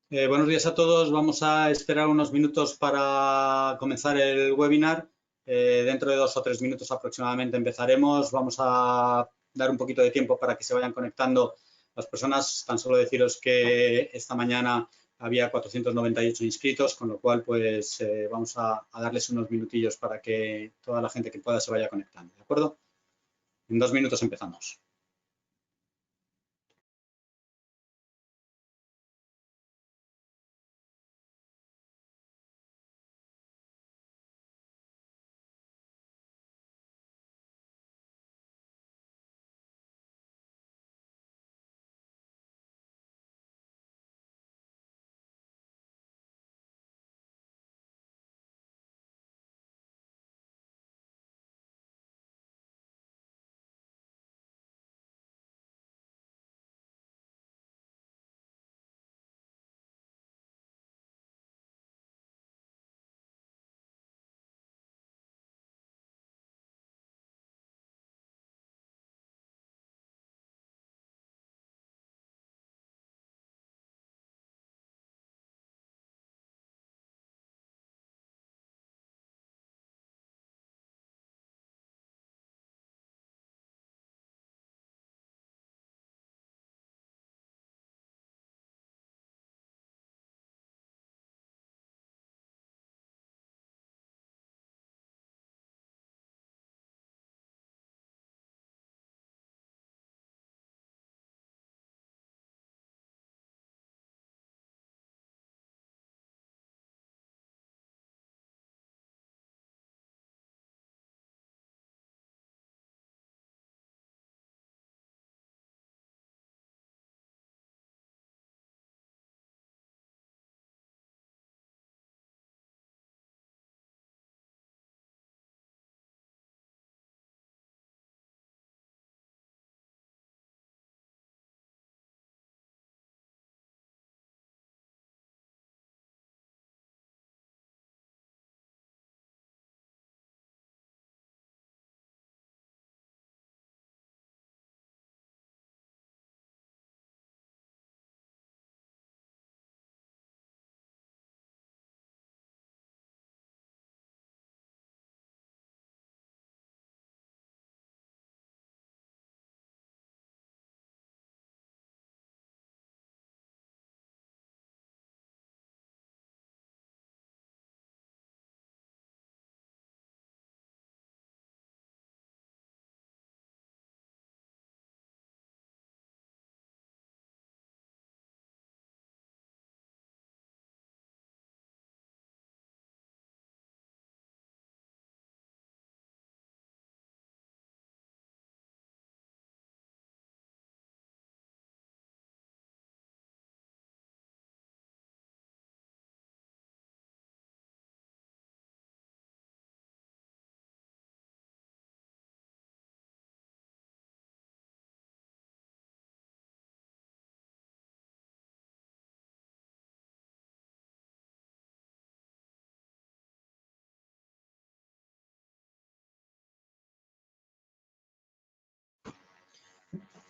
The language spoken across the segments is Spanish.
Buenos días a todos. Vamos a esperar unos minutos para comenzar el webinar. Dentro de 2 o 3 minutos aproximadamente empezaremos. Vamos a dar un poquito de tiempo para que se vayan conectando las personas. Tan solo deciros que esta mañana había 498 inscritos, con lo cual pues vamos a darles unos minutillos para que toda la gente que pueda se vaya conectando. ¿De acuerdo? En 2 minutos empezamos.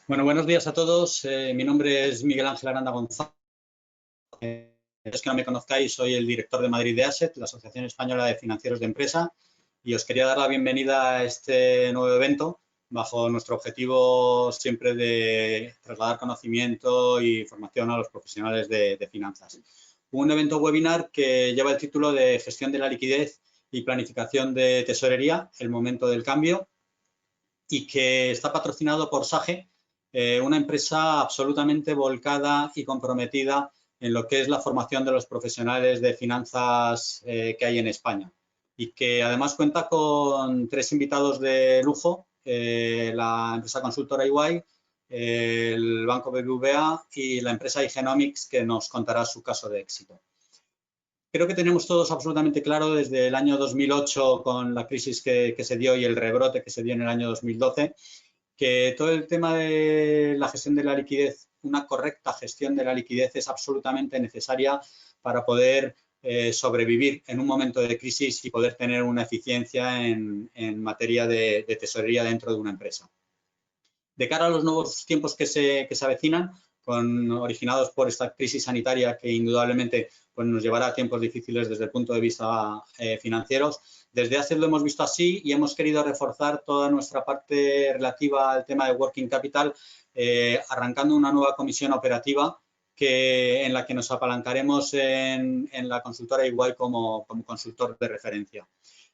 Bueno, buenos días a todos. Mi nombre es Miguel Ángel Aranda González. Es que no me conozcáis, soy el director de Madrid de Asset, la Asociación Española de Financieros de Empresa, y os quería dar la bienvenida a este nuevo evento bajo nuestro objetivo siempre de trasladar conocimiento y formación a los profesionales de finanzas. Un evento webinar que lleva el título de Gestión de la liquidez y planificación de tesorería, el momento del cambio, y que está patrocinado por SAGE, una empresa absolutamente volcada y comprometida en lo que es la formación de los profesionales de finanzas que hay en España, y que además cuenta con 3 invitados de lujo, la empresa consultora EY, el Banco BBVA y la empresa Igenomics, que nos contará su caso de éxito. Creo que tenemos todos absolutamente claro desde el año 2008 con la crisis que se dio y el rebrote que se dio en el año 2012, que todo el tema de la gestión de la liquidez, una correcta gestión de la liquidez es absolutamente necesaria para poder sobrevivir en un momento de crisis y poder tener una eficiencia en materia de tesorería dentro de una empresa. De cara a los nuevos tiempos que se avecinan, originados por esta crisis sanitaria que indudablemente pues, nos llevará a tiempos difíciles desde el punto de vista financieros. Desde ASET lo hemos visto así y hemos querido reforzar toda nuestra parte relativa al tema de Working Capital, arrancando una nueva comisión operativa en la que nos apalancaremos en la consultora EY como consultor de referencia.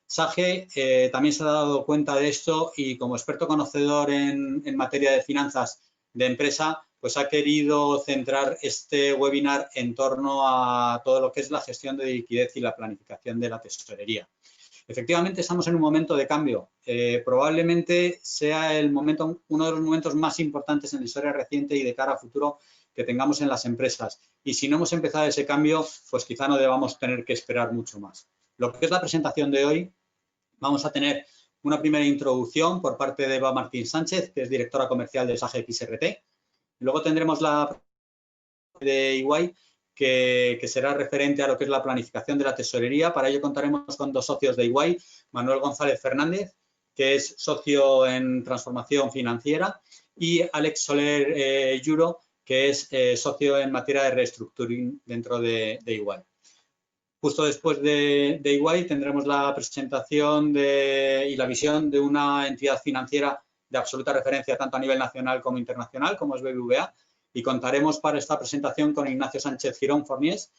SAGE también se ha dado cuenta de esto y como experto conocedor en materia de finanzas de empresa, pues ha querido centrar este webinar en torno a todo lo que es la gestión de liquidez y la planificación de la tesorería. Efectivamente, estamos en un momento de cambio. Probablemente sea uno de los momentos más importantes en la historia reciente y de cara a futuro que tengamos en las empresas. Y si no hemos empezado ese cambio, pues quizá no debamos tener que esperar mucho más. Lo que es la presentación de hoy, vamos a tener una primera introducción por parte de Eva Martín Sánchez, que es directora comercial de SAGE XRT. Luego tendremos la de EY, que será referente a lo que es la planificación de la tesorería. Para ello contaremos con dos socios de EY, Manuel González Fernández, que es socio en transformación financiera, y Alex Soler Lluro, que es socio en materia de reestructuring dentro de EY. Justo después de EY tendremos la presentación y la visión de una entidad financiera de absoluta referencia tanto a nivel nacional como internacional, como es BBVA, y contaremos para esta presentación con Ignacio Sánchez Girón Forniés,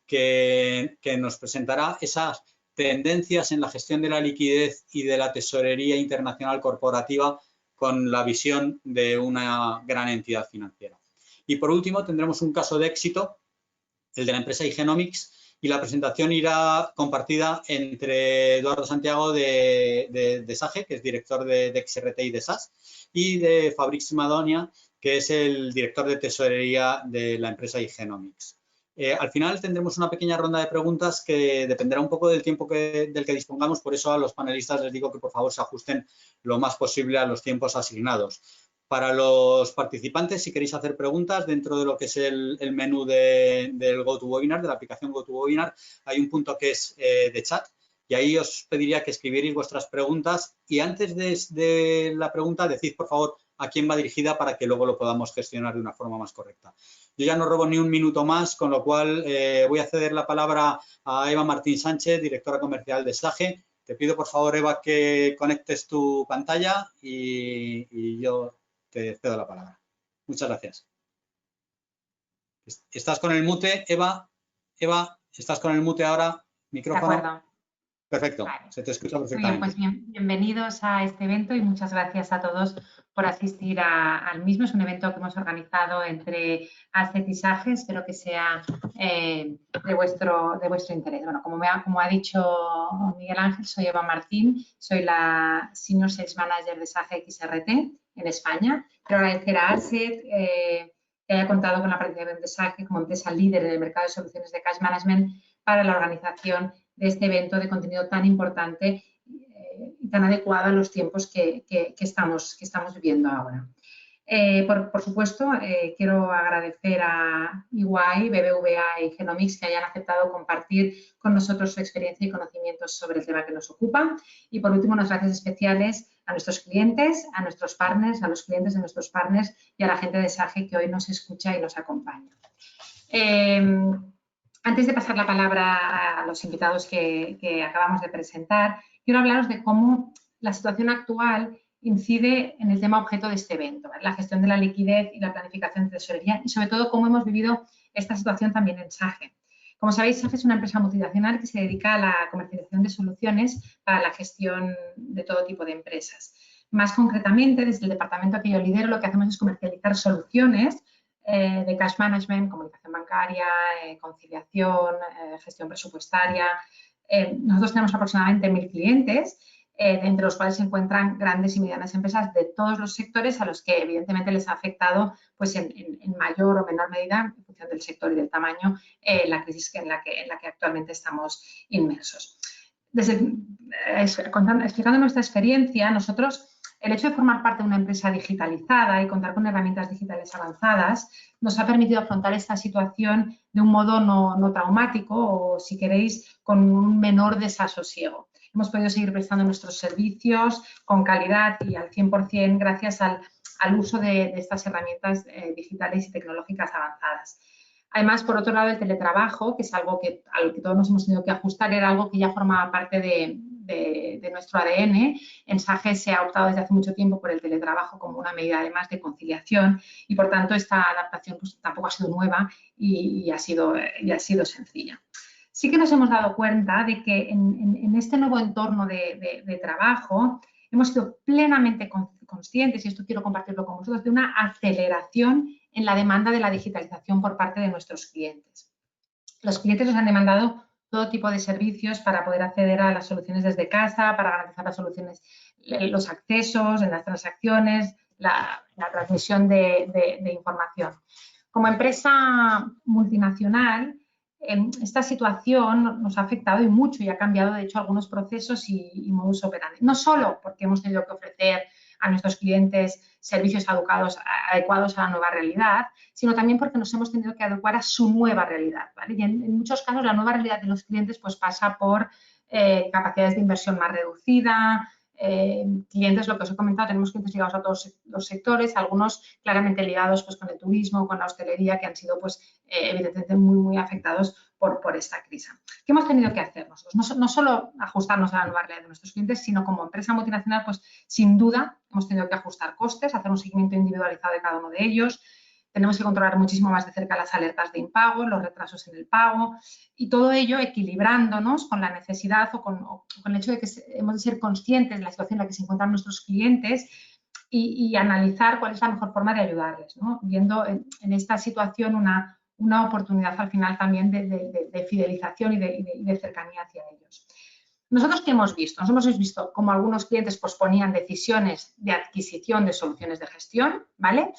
que nos presentará esas tendencias en la gestión de la liquidez y de la tesorería internacional corporativa con la visión de una gran entidad financiera. Y por último tendremos un caso de éxito, el de la empresa Igenomics, y la presentación irá compartida entre Eduardo Santiago de SAGE, que es director de XRT y de SAS, y de Fabrice Madonia, que es el director de tesorería de la empresa Igenomics. Al final tendremos una pequeña ronda de preguntas que dependerá un poco del tiempo del que dispongamos, por eso a los panelistas les digo que por favor se ajusten lo más posible a los tiempos asignados. Para los participantes, si queréis hacer preguntas dentro de lo que es el menú del GoToWebinar, de la aplicación GoToWebinar, hay un punto que es de chat y ahí os pediría que escribierais vuestras preguntas y antes de la pregunta decid por favor a quién va dirigida para que luego lo podamos gestionar de una forma más correcta. Yo ya no robo ni un minuto más, con lo cual voy a ceder la palabra a Eva Martín Sánchez, directora comercial de SAGE. Te pido por favor, Eva, que conectes tu pantalla y yo te cedo la palabra. Muchas gracias. ¿Estás con el mute, Eva? Eva, ¿estás con el mute ahora? ¿Micrófono? De acuerdo. Perfecto, Vale. se te escucha perfectamente. Muy bien, pues bienvenidos a este evento y muchas gracias a todos por asistir al mismo. Es un evento que hemos organizado entre ASET y SAGE, espero que sea de vuestro interés. Bueno, como ha dicho Miguel Ángel, soy Eva Martín, soy la Senior Sales Manager de SAGE XRT en España. Quiero agradecer a ASET que haya contado con la participación de SAGE como empresa líder en el mercado de soluciones de cash management para la organización de este evento de contenido tan importante y tan adecuado a los tiempos que estamos viviendo ahora. Por supuesto, quiero agradecer a EY, BBVA y Igenomics que hayan aceptado compartir con nosotros su experiencia y conocimientos sobre el tema que nos ocupa. Y por último, unas gracias especiales a nuestros clientes, a nuestros partners, a los clientes de nuestros partners y a la gente de SAGE que hoy nos escucha y nos acompaña. Antes de pasar la palabra a los invitados que acabamos de presentar, quiero hablaros de cómo la situación actual incide en el tema objeto de este evento, la gestión de la liquidez y la planificación de tesorería y sobre todo cómo hemos vivido esta situación también en SAGE. Como sabéis, SAGE es una empresa multinacional que se dedica a la comercialización de soluciones para la gestión de todo tipo de empresas. Más concretamente, desde el departamento que yo lidero, lo que hacemos es comercializar soluciones de cash management, comunicación bancaria, conciliación, gestión presupuestaria. Nosotros tenemos aproximadamente 1000 clientes, entre los cuales se encuentran grandes y medianas empresas de todos los sectores a los que evidentemente les ha afectado pues, en mayor o menor medida, en función del sector y del tamaño, la crisis en la que actualmente estamos inmersos. Explicando nuestra experiencia, nosotros, el hecho de formar parte de una empresa digitalizada y contar con herramientas digitales avanzadas nos ha permitido afrontar esta situación de un modo no traumático o, si queréis, con un menor desasosiego. Hemos podido seguir prestando nuestros servicios con calidad y al 100% gracias al al uso de estas herramientas digitales y tecnológicas avanzadas. Además, por otro lado, el teletrabajo, que es algo al que todos nos hemos tenido que ajustar, era algo que ya formaba parte de nuestro ADN. En SAGE se ha optado desde hace mucho tiempo por el teletrabajo como una medida además de conciliación y, por tanto, esta adaptación pues, tampoco ha sido nueva y ha sido sencilla. Sí que nos hemos dado cuenta de que en este nuevo entorno de trabajo hemos sido plenamente conscientes, y esto quiero compartirlo con vosotros, de una aceleración en la demanda de la digitalización por parte de nuestros clientes. Los clientes nos han demandado todo tipo de servicios para poder acceder a las soluciones desde casa, para garantizar las soluciones, los accesos en las transacciones, la transmisión de información. Como empresa multinacional, esta situación nos ha afectado y mucho y ha cambiado, de hecho, algunos procesos y modus operandi. No solo porque hemos tenido que ofrecer a nuestros clientes servicios adecuados a la nueva realidad, sino también porque nos hemos tenido que adecuar a su nueva realidad, ¿vale? Y en muchos casos la nueva realidad de los clientes pues, pasa por capacidades de inversión más reducida, clientes, lo que os he comentado, tenemos clientes ligados a todos los sectores, algunos claramente ligados pues, con el turismo, con la hostelería, que han sido pues, evidentemente muy afectados por esta crisis. ¿Qué hemos tenido que hacer nosotros? No solo ajustarnos a la nueva realidad de nuestros clientes, sino como empresa multinacional, pues sin duda hemos tenido que ajustar costes, hacer un seguimiento individualizado de cada uno de ellos. Tenemos que controlar muchísimo más de cerca las alertas de impago, los retrasos en el pago y todo ello equilibrándonos con la necesidad o con el hecho de que hemos de ser conscientes de la situación en la que se encuentran nuestros clientes y analizar cuál es la mejor forma de ayudarles, ¿no? Viendo en esta situación una oportunidad al final también de fidelización y de cercanía hacia ellos. ¿Nosotros qué hemos visto? Nos hemos visto como algunos clientes posponían decisiones de adquisición de soluciones de gestión, ¿vale?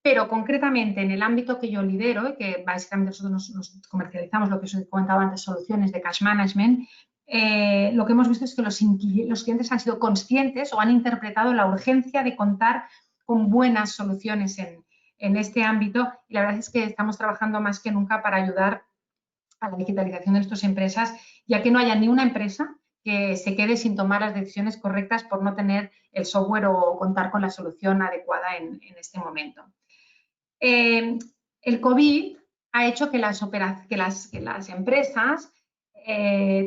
Pero concretamente en el ámbito que yo lidero, que básicamente nosotros nos comercializamos lo que os he comentado antes, soluciones de cash management, lo que hemos visto es que los clientes han sido conscientes o han interpretado la urgencia de contar con buenas soluciones en este ámbito y la verdad es que estamos trabajando más que nunca para ayudar a la digitalización de nuestras empresas, ya que no haya ni una empresa que se quede sin tomar las decisiones correctas por no tener el software o contar con la solución adecuada en este momento. El COVID ha hecho que las empresas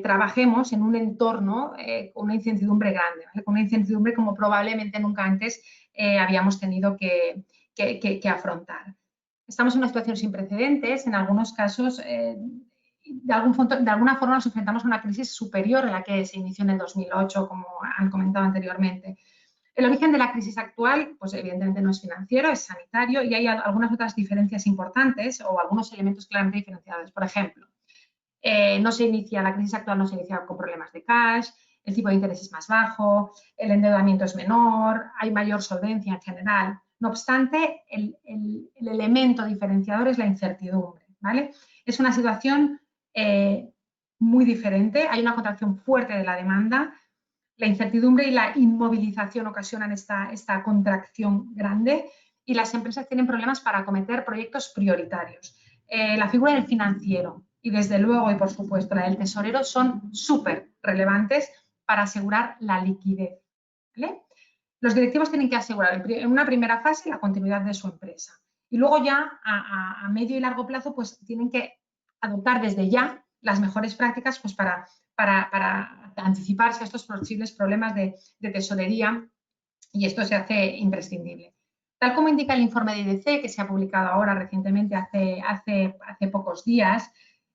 trabajemos en un entorno con una incertidumbre grande, ¿vale? Con una incertidumbre como probablemente nunca antes habíamos tenido que afrontar. Estamos en una situación sin precedentes, en algunos casos de alguna forma nos enfrentamos a una crisis superior a la que se inició en el 2008, como han comentado anteriormente. El origen de la crisis actual, pues evidentemente no es financiero, es sanitario y hay algunas otras diferencias importantes o algunos elementos claramente diferenciados. Por ejemplo, la crisis actual no se inicia con problemas de cash, el tipo de interés es más bajo, el endeudamiento es menor, hay mayor solvencia en general. No obstante, el elemento diferenciador es la incertidumbre, ¿vale? Es una situación muy diferente, hay una contracción fuerte de la demanda. La incertidumbre y la inmovilización ocasionan esta contracción grande y las empresas tienen problemas para acometer proyectos prioritarios. La figura del financiero y, desde luego, y por supuesto, la del tesorero son súper relevantes para asegurar la liquidez, ¿vale? Los directivos tienen que asegurar en una primera fase la continuidad de su empresa y luego ya a medio y largo plazo pues tienen que adoptar desde ya las mejores prácticas pues, para anticiparse a estos posibles problemas de tesorería y esto se hace imprescindible. Tal como indica el informe de IDC, que se ha publicado ahora recientemente hace pocos días,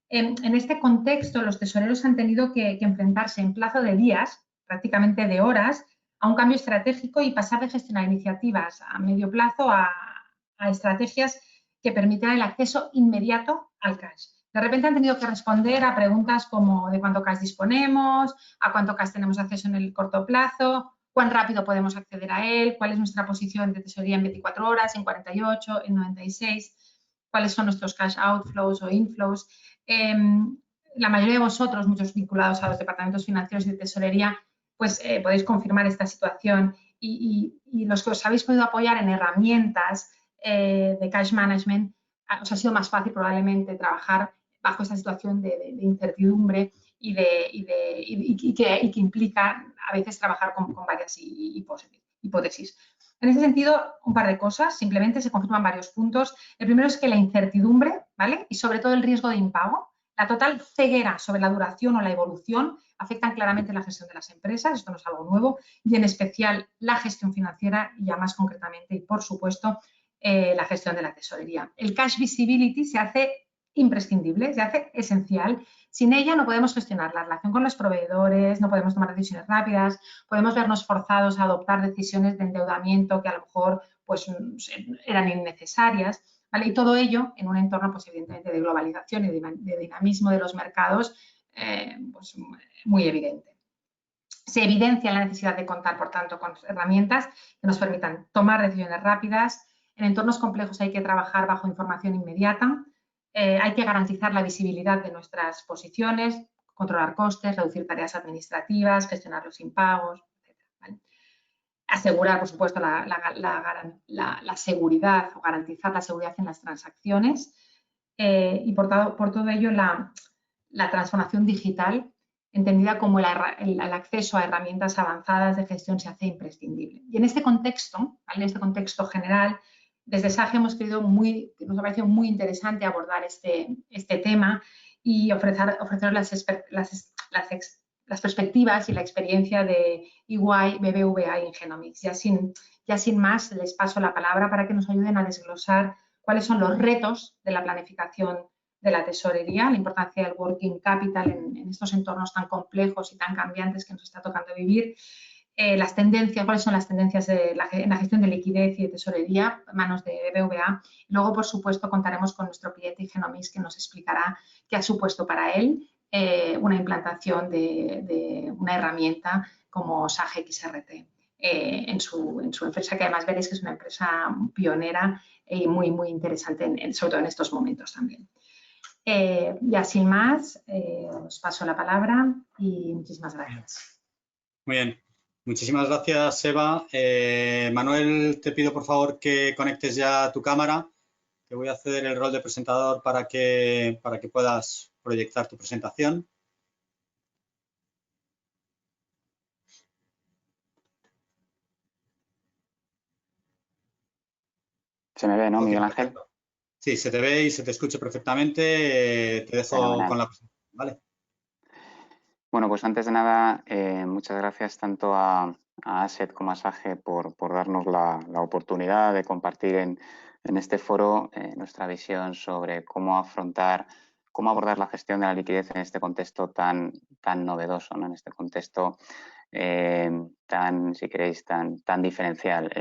en este contexto los tesoreros han tenido que enfrentarse en plazo de días, prácticamente de horas, a un cambio estratégico y pasar de gestionar iniciativas a medio plazo a estrategias que permitan el acceso inmediato al cash. De repente han tenido que responder a preguntas como de cuánto cash disponemos, a cuánto cash tenemos acceso en el corto plazo, cuán rápido podemos acceder a él, cuál es nuestra posición de tesorería en 24 horas, en 48, en 96, cuáles son nuestros cash outflows o inflows. La mayoría de vosotros, muchos vinculados a los departamentos financieros y de tesorería, pues podéis confirmar esta situación y los que os habéis podido apoyar en herramientas de cash management, os ha sido más fácil probablemente trabajar bajo esta situación de incertidumbre y que implica a veces trabajar con varias hipótesis. En ese sentido, un par de cosas, simplemente se confirman varios puntos. El primero es que la incertidumbre, ¿vale? Y sobre todo el riesgo de impago, la total ceguera sobre la duración o la evolución afectan claramente la gestión de las empresas, esto no es algo nuevo, y en especial la gestión financiera y ya más concretamente y por supuesto la gestión de la tesorería. El cash visibility se hace imprescindible, se hace esencial. Sin ella no podemos gestionar la relación con los proveedores, no podemos tomar decisiones rápidas, podemos vernos forzados a adoptar decisiones de endeudamiento que a lo mejor pues, eran innecesarias, ¿vale? Y todo ello en un entorno pues, evidentemente de globalización y de dinamismo de los mercados pues, muy evidente. Se evidencia la necesidad de contar, por tanto, con herramientas que nos permitan tomar decisiones rápidas. En entornos complejos hay que trabajar bajo información inmediata, hay que garantizar la visibilidad de nuestras posiciones, controlar costes, reducir tareas administrativas, gestionar los impagos, etc. ¿Vale? Asegurar, por supuesto, la seguridad o garantizar la seguridad en las transacciones y por todo ello la transformación digital entendida como el acceso a herramientas avanzadas de gestión se hace imprescindible. Y en este contexto, ¿vale? En este contexto general, desde SAGE hemos creído nos ha parecido muy interesante abordar este tema y ofrecer las perspectivas y la experiencia de EY, BBVA y Ingenomics. Ya sin más, les paso la palabra para que nos ayuden a desglosar cuáles son los retos de la planificación de la tesorería, la importancia del working capital en estos entornos tan complejos y tan cambiantes que nos está tocando vivir, las tendencias, cuáles son las tendencias en la gestión de liquidez y de tesorería en manos de BBVA. Luego, por supuesto, contaremos con nuestro cliente Ingenomics que nos explicará qué ha supuesto para él una implantación de una herramienta como SAGE XRT en su empresa, que además veréis que es una empresa pionera y muy interesante, sobre todo en estos momentos también. Ya sin más, os paso la palabra y muchísimas gracias. Muy bien. Muchísimas gracias, Eva. Manuel, te pido por favor que conectes ya tu cámara. Te voy a ceder el rol de presentador para que puedas proyectar tu presentación. Se me ve, ¿no, Miguel Ángel? Sí, se te ve y se te escucha perfectamente. Te dejo Fenomenal. con la presentación, ¿vale? Bueno, pues antes de nada, muchas gracias tanto a Asset como a SAGE por darnos la oportunidad de compartir en este foro nuestra visión sobre cómo abordar la gestión de la liquidez en este contexto tan novedoso, ¿no? En este contexto si queréis, tan diferencial.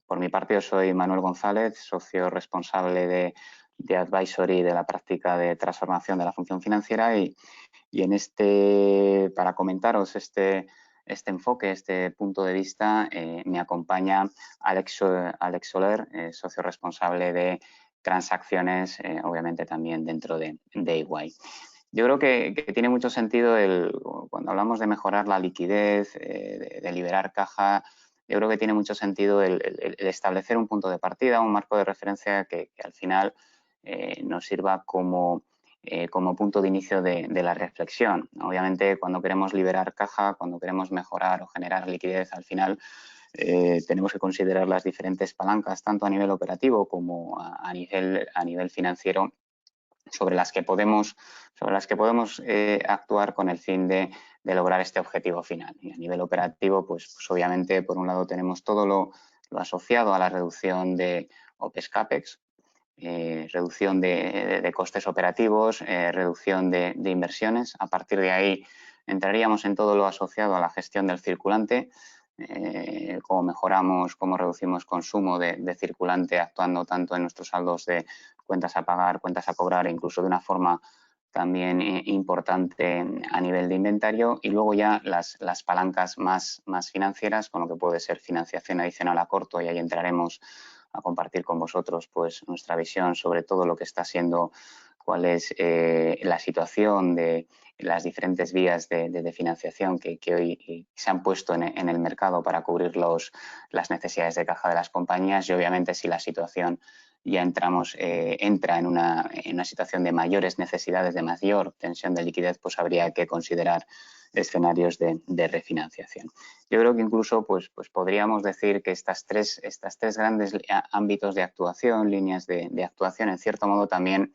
Por mi parte, yo soy Manuel González, socio responsable de Advisory de la práctica de transformación de la función financiera y para comentaros este enfoque, este punto de vista, me acompaña Alex Soler, socio responsable de transacciones, obviamente también dentro de EY. Yo creo que tiene mucho sentido cuando hablamos de mejorar la liquidez, de liberar caja, yo creo que tiene mucho sentido el establecer un punto de partida, un marco de referencia que al final nos sirva como punto de inicio de la reflexión. Obviamente, cuando queremos liberar caja, cuando queremos mejorar o generar liquidez, al final tenemos que considerar las diferentes palancas, tanto a nivel operativo como a nivel financiero, sobre las que podemos actuar con el fin de lograr este objetivo final. Y a nivel operativo, pues obviamente, por un lado tenemos todo lo asociado a la reducción de OPEX-CAPEX, reducción de costes operativos, reducción de inversiones. A partir de ahí entraríamos en todo lo asociado a la gestión del circulante, cómo mejoramos, cómo reducimos consumo de circulante actuando tanto en nuestros saldos de cuentas a pagar, cuentas a cobrar, incluso de una forma también importante a nivel de inventario, y luego ya las palancas más financieras, con lo que puede ser financiación adicional a corto, y ahí entraremos a compartir con vosotros pues nuestra visión sobre todo lo que está siendo, cuál es la situación de las diferentes vías de financiación que hoy se han puesto en el mercado para cubrir las necesidades de caja de las compañías, y obviamente si la situación ya entra en una situación de mayores necesidades, de mayor tensión de liquidez, pues habría que considerar escenarios de refinanciación. Yo creo que incluso pues podríamos decir que estas tres grandes ámbitos de actuación, líneas de actuación, en cierto modo también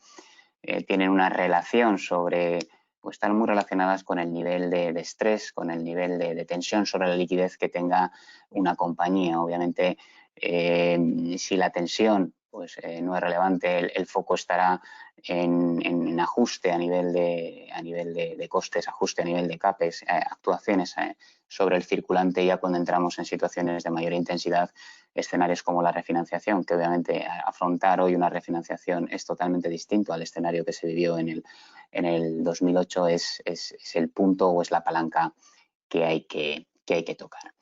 tienen una relación sobre, pues están muy relacionadas con el nivel de estrés, con el nivel de tensión sobre la liquidez que tenga una compañía. Obviamente, si la tensión pues no es relevante, el foco estará en ajuste a nivel de costes, ajuste a nivel de CAPEX, actuaciones sobre el circulante ya cuando entramos en situaciones de mayor intensidad, escenarios como la refinanciación, que obviamente afrontar hoy una refinanciación es totalmente distinto al escenario que se vivió en el 2008, es el punto o es la palanca que hay que tocar.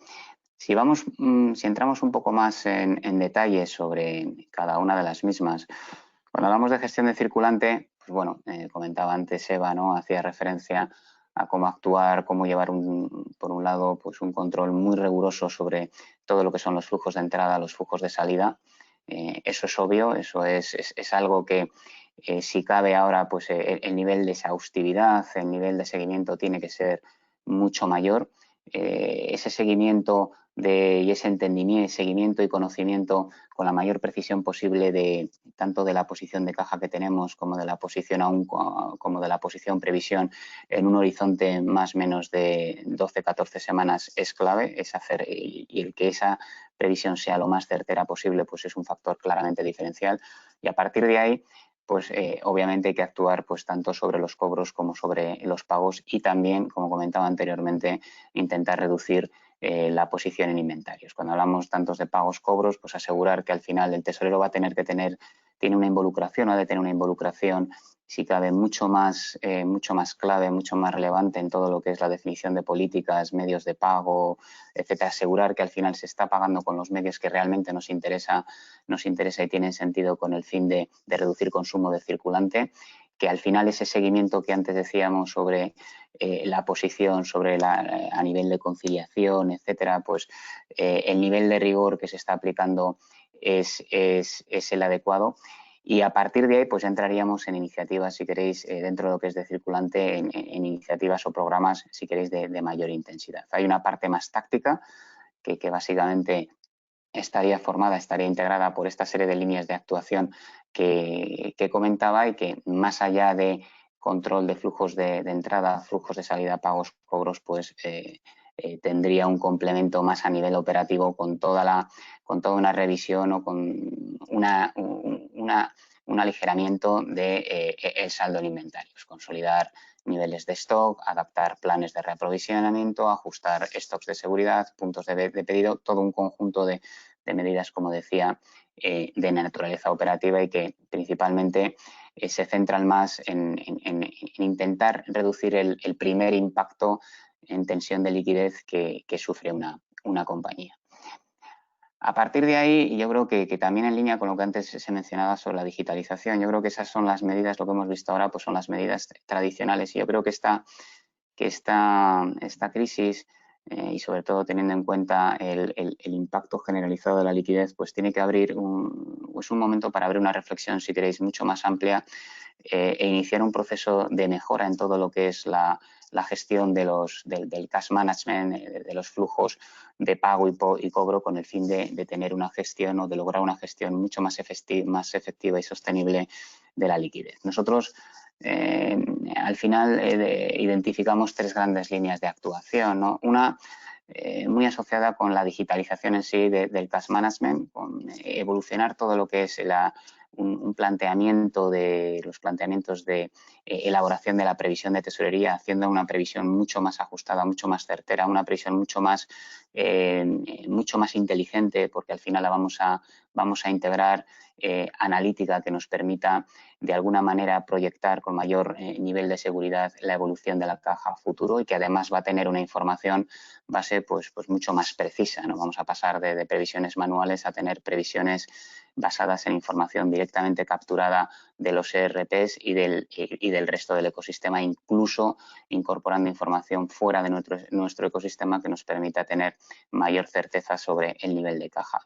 Si entramos un poco más en detalle sobre cada una de las mismas, cuando hablamos de gestión de circulante, pues bueno, comentaba antes Eva, ¿no? Hacía referencia a cómo actuar, cómo llevar por un lado pues un control muy riguroso sobre todo lo que son los flujos de entrada, los flujos de salida. Eso es obvio, eso es algo que si cabe ahora pues el nivel de exhaustividad, el nivel de seguimiento tiene que ser mucho mayor. Ese seguimiento y ese entendimiento, seguimiento y conocimiento con la mayor precisión posible tanto de la posición de caja que tenemos como de la posición como de la posición previsión en un horizonte más o menos de 12-14 semanas es clave, y el que esa previsión sea lo más certera posible pues es un factor claramente diferencial, y a partir de ahí pues obviamente hay que actuar pues tanto sobre los cobros como sobre los pagos, y también, como comentaba anteriormente, intentar reducir la posición en inventarios. Cuando hablamos tantos de pagos, cobros, pues asegurar que al final el tesorero va a tiene una involucración, o ha de tener una involucración, si cabe, mucho más clave, mucho más relevante en todo lo que es la definición de políticas, medios de pago, etcétera. Asegurar que al final se está pagando con los medios que realmente nos interesa y tienen sentido con el fin de reducir consumo de circulante, que al final ese seguimiento que antes decíamos sobre la posición, a nivel de conciliación, etcétera, pues el nivel de rigor que se está aplicando es el adecuado. Y a partir de ahí, pues entraríamos en iniciativas, si queréis, dentro de lo que es de circulante, en iniciativas o programas, si queréis, de mayor intensidad. Hay una parte más táctica que básicamente estaría integrada por esta serie de líneas de actuación que comentaba, y que más allá de control de flujos de entrada, flujos de salida, pagos, cobros, pues tendría un complemento más a nivel operativo con toda una revisión o con un aligeramiento de el saldo en inventarios, consolidar niveles de stock, adaptar planes de reaprovisionamiento, ajustar stocks de seguridad, puntos de pedido, todo un conjunto de medidas, como decía, de naturaleza operativa, y que principalmente se centran más en intentar reducir el primer impacto en tensión de liquidez que sufre una compañía. A partir de ahí, yo creo que también en línea con lo que antes se mencionaba sobre la digitalización, yo creo que esas son las medidas, lo que hemos visto ahora, pues son las medidas tradicionales, y yo creo que esta crisis, y sobre todo teniendo en cuenta el impacto generalizado de la liquidez, pues tiene que abrir un momento para abrir una reflexión, si queréis, mucho más amplia, e iniciar un proceso de mejora en todo lo que es la gestión del cash management, de los flujos de pago y cobro, con el fin de tener una gestión, o de lograr una gestión mucho más efectiva y sostenible de la liquidez. Nosotros al final identificamos tres grandes líneas de actuación, ¿no? Una muy asociada con la digitalización en sí del cash management, con evolucionar todo lo que es un planteamiento los planteamientos de elaboración de la previsión de tesorería, haciendo una previsión mucho más ajustada, mucho más certera, una previsión mucho más inteligente, porque al final vamos a integrar analítica que nos permita de alguna manera proyectar con mayor nivel de seguridad la evolución de la caja a futuro, y que además va a tener una información base pues mucho más precisa, ¿no? Vamos a pasar de previsiones manuales a tener previsiones basadas en información directamente capturada de los ERPs y del resto del ecosistema, incluso incorporando información fuera de nuestro ecosistema que nos permita tener mayor certeza sobre el nivel de caja.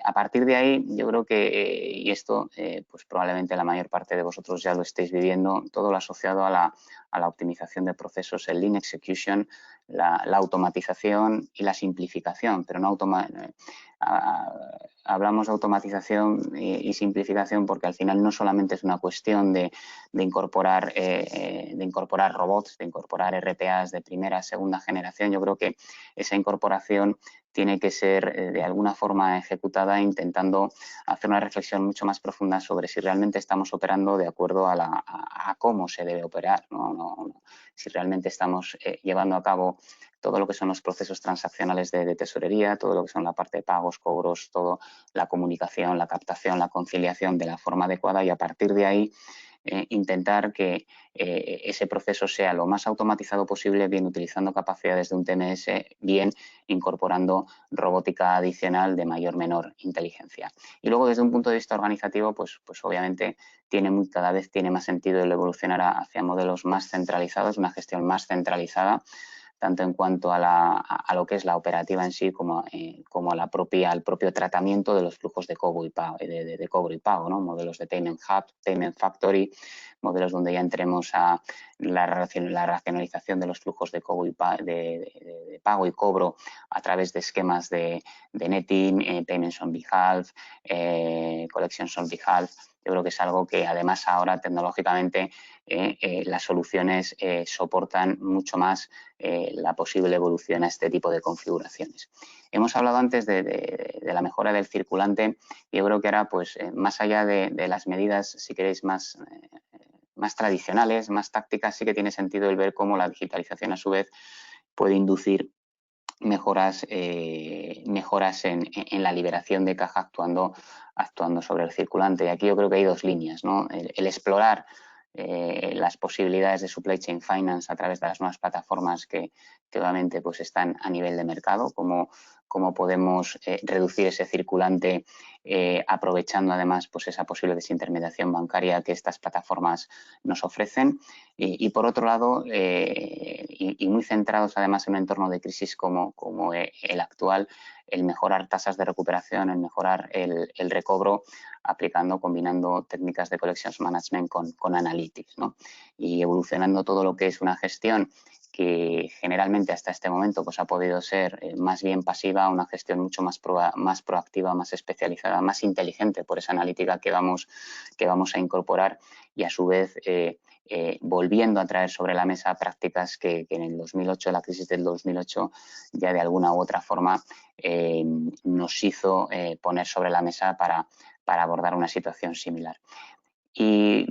A partir de ahí, yo creo que, y esto pues probablemente la mayor parte de vosotros ya lo estéis viviendo, todo lo asociado a la optimización de procesos, el Lean Execution, la automatización y la simplificación, pero no hablamos de automatización y simplificación porque al final no solamente es una cuestión de incorporar robots, de incorporar RPAs de primera, segunda generación. Yo creo que esa incorporación tiene que ser de alguna forma ejecutada intentando hacer una reflexión mucho más profunda sobre si realmente estamos operando de acuerdo a cómo se debe operar, ¿no? Si realmente estamos llevando a cabo todo lo que son los procesos transaccionales de tesorería, todo lo que son la parte de pagos, cobros, toda la comunicación, la captación, la conciliación de la forma adecuada y a partir de ahí intentar que ese proceso sea lo más automatizado posible, bien utilizando capacidades de un TMS, bien incorporando robótica adicional de mayor o menor inteligencia. Y luego desde un punto de vista organizativo, pues obviamente cada vez tiene más sentido el evolucionar hacia modelos más centralizados, una gestión más centralizada, tanto en cuanto a lo que es la operativa en sí como al propio tratamiento de los flujos de cobro y pago, ¿no? Modelos de Payment Hub, Payment Factory, modelos donde ya entremos a la racionalización de los flujos de pago y cobro a través de esquemas de netting, Payments on Behalf, Collections on Behalf. Yo creo que es algo que además ahora tecnológicamente las soluciones soportan mucho más la posible evolución a este tipo de configuraciones. Hemos hablado antes de la mejora del circulante y yo creo que ahora, pues, más allá de las medidas, si queréis, más tradicionales, más tácticas, sí que tiene sentido el ver cómo la digitalización a su vez puede inducir mejoras en la liberación de caja actuando sobre el circulante. Y aquí yo creo que hay dos líneas, ¿no? El explorar las posibilidades de supply chain finance a través de las nuevas plataformas que obviamente pues están a nivel de mercado, cómo podemos reducir ese circulante aprovechando además pues esa posible desintermediación bancaria que estas plataformas nos ofrecen y por otro lado y muy centrados además en un entorno de crisis como el actual, el mejorar tasas de recuperación, el mejorar el recobro combinando técnicas de collections management con analytics, ¿no? Y evolucionando todo lo que es una gestión que generalmente hasta este momento pues ha podido ser más bien pasiva, una gestión mucho más proactiva, más especializada, más inteligente por esa analítica que vamos a incorporar y a su vez volviendo a traer sobre la mesa prácticas que en el 2008, la crisis del 2008, ya de alguna u otra forma nos hizo poner sobre la mesa para abordar una situación similar. Y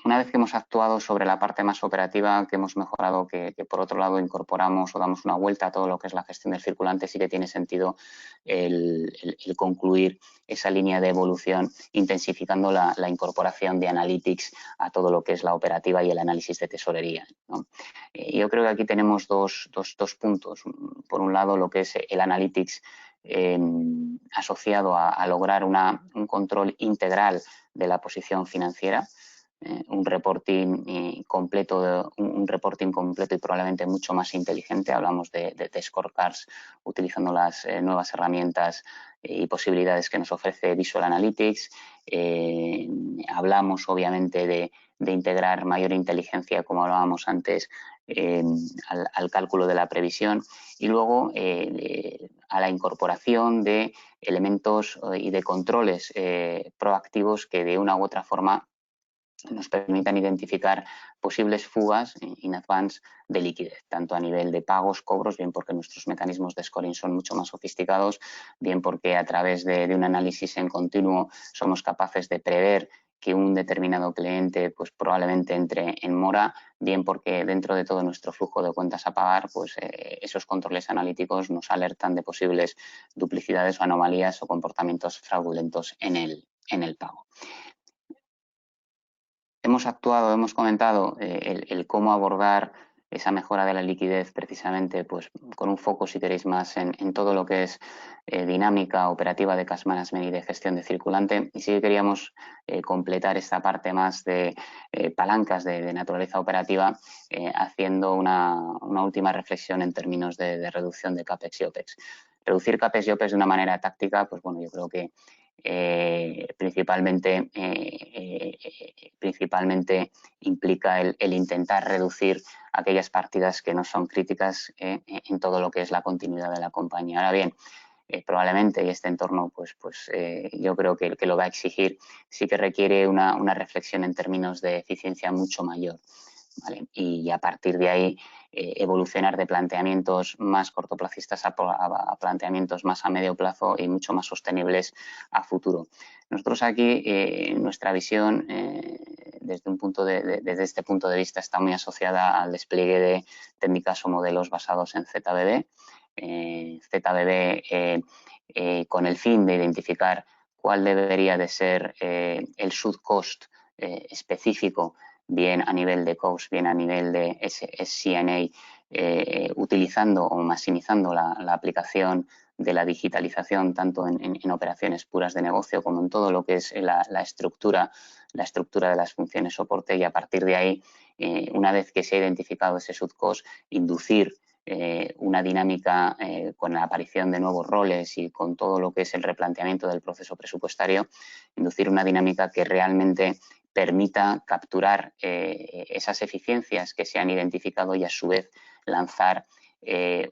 una vez que hemos actuado sobre la parte más operativa, que hemos mejorado, que por otro lado incorporamos o damos una vuelta a todo lo que es la gestión del circulante, sí que tiene sentido el concluir esa línea de evolución intensificando la incorporación de analytics a todo lo que es la operativa y el análisis de tesorería, ¿no? Yo creo que aquí tenemos dos puntos. Por un lado, lo que es el analytics asociado a lograr un control integral de la posición financiera, un reporting completo y probablemente mucho más inteligente. Hablamos de scorecards utilizando las nuevas herramientas y posibilidades que nos ofrece Visual Analytics. Hablamos obviamente de integrar mayor inteligencia, como hablábamos antes, al cálculo de la previsión y luego a la incorporación de elementos y de controles proactivos que de una u otra forma nos permitan identificar posibles fugas in advance de liquidez, tanto a nivel de pagos, cobros, bien porque nuestros mecanismos de scoring son mucho más sofisticados, bien porque a través de un análisis en continuo somos capaces de prever que un determinado cliente pues probablemente entre en mora, bien porque dentro de todo nuestro flujo de cuentas a pagar, pues esos controles analíticos nos alertan de posibles duplicidades o anomalías o comportamientos fraudulentos en el pago. Hemos comentado el cómo abordar esa mejora de la liquidez precisamente pues con un foco, si queréis, más en todo lo que es dinámica operativa de cash management y de gestión de circulante. Y sí que queríamos completar esta parte más de palancas de naturaleza operativa haciendo una última reflexión en términos de reducción de CAPEX y OPEX. Reducir CAPEX y OPEX de una manera táctica, pues bueno, yo creo que principalmente implica el intentar reducir aquellas partidas que no son críticas en todo lo que es la continuidad de la compañía. Ahora bien, probablemente, y este entorno yo creo que lo va a exigir, sí que requiere una reflexión en términos de eficiencia mucho mayor, ¿vale? Y a partir de ahí evolucionar de planteamientos más cortoplacistas a planteamientos más a medio plazo y mucho más sostenibles a futuro. Nosotros aquí, nuestra visión desde este punto de vista está muy asociada al despliegue de técnicas o modelos basados en ZBB. Con el fin de identificar cuál debería de ser el should cost específico, bien a nivel de COGS, bien a nivel de SG&A, utilizando o maximizando la aplicación de la digitalización tanto en operaciones puras de negocio como en todo lo que es la estructura de las funciones soporte, y a partir de ahí, una vez que se ha identificado ese should cost, inducir una dinámica con la aparición de nuevos roles y con todo lo que es el replanteamiento del proceso presupuestario, inducir una dinámica que realmente permita capturar esas eficiencias que se han identificado y a su vez lanzar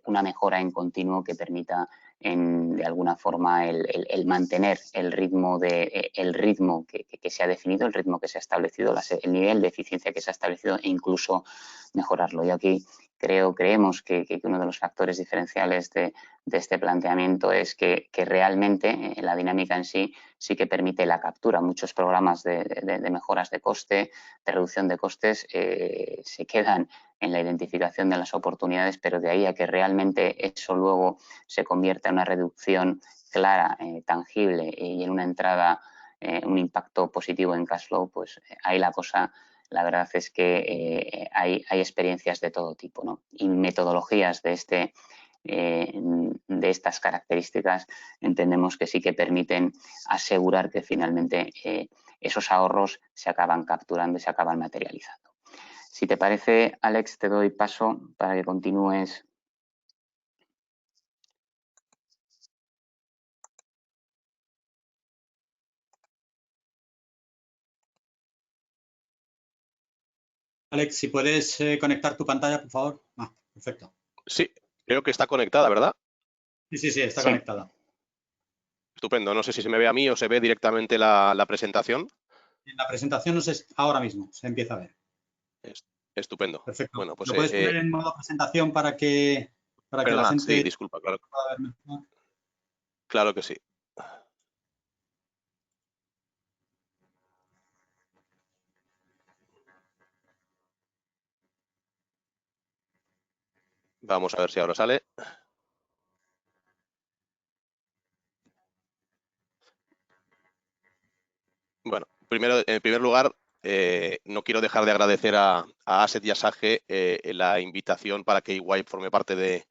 una mejora en continuo que permita de alguna forma el mantener el ritmo que se ha definido, el ritmo que se ha establecido, el nivel de eficiencia que se ha establecido e incluso mejorarlo. Y aquí creemos que uno de los factores diferenciales de este planteamiento es que realmente la dinámica en sí que permite la captura. Muchos programas de mejoras de coste, de reducción de costes, se quedan en la identificación de las oportunidades, pero de ahí a que realmente eso luego se convierta en una reducción clara, tangible y en una entrada, un impacto positivo en cash flow, pues ahí la verdad es que hay experiencias de todo tipo, ¿no? Y metodologías de estas características entendemos que sí que permiten asegurar que finalmente esos ahorros se acaban capturando y se acaban materializando. Si te parece, Alex, te doy paso para que continúes. Alex, si puedes conectar tu pantalla, por favor. Perfecto. Sí, creo que está conectada, ¿verdad? Sí, está conectada. Estupendo. No sé si se me ve a mí o se ve directamente la presentación. En la presentación no sé, ahora mismo se empieza a ver. Estupendo. Perfecto. Bueno, pues, ¿Lo puedes poner en modo presentación para que la gente... Sí, disculpa, claro. pueda ver mejor? Claro que sí. Vamos a ver si ahora sale. Bueno, en primer lugar, no quiero dejar de agradecer a Asset y a Sage la invitación para que EY forme parte de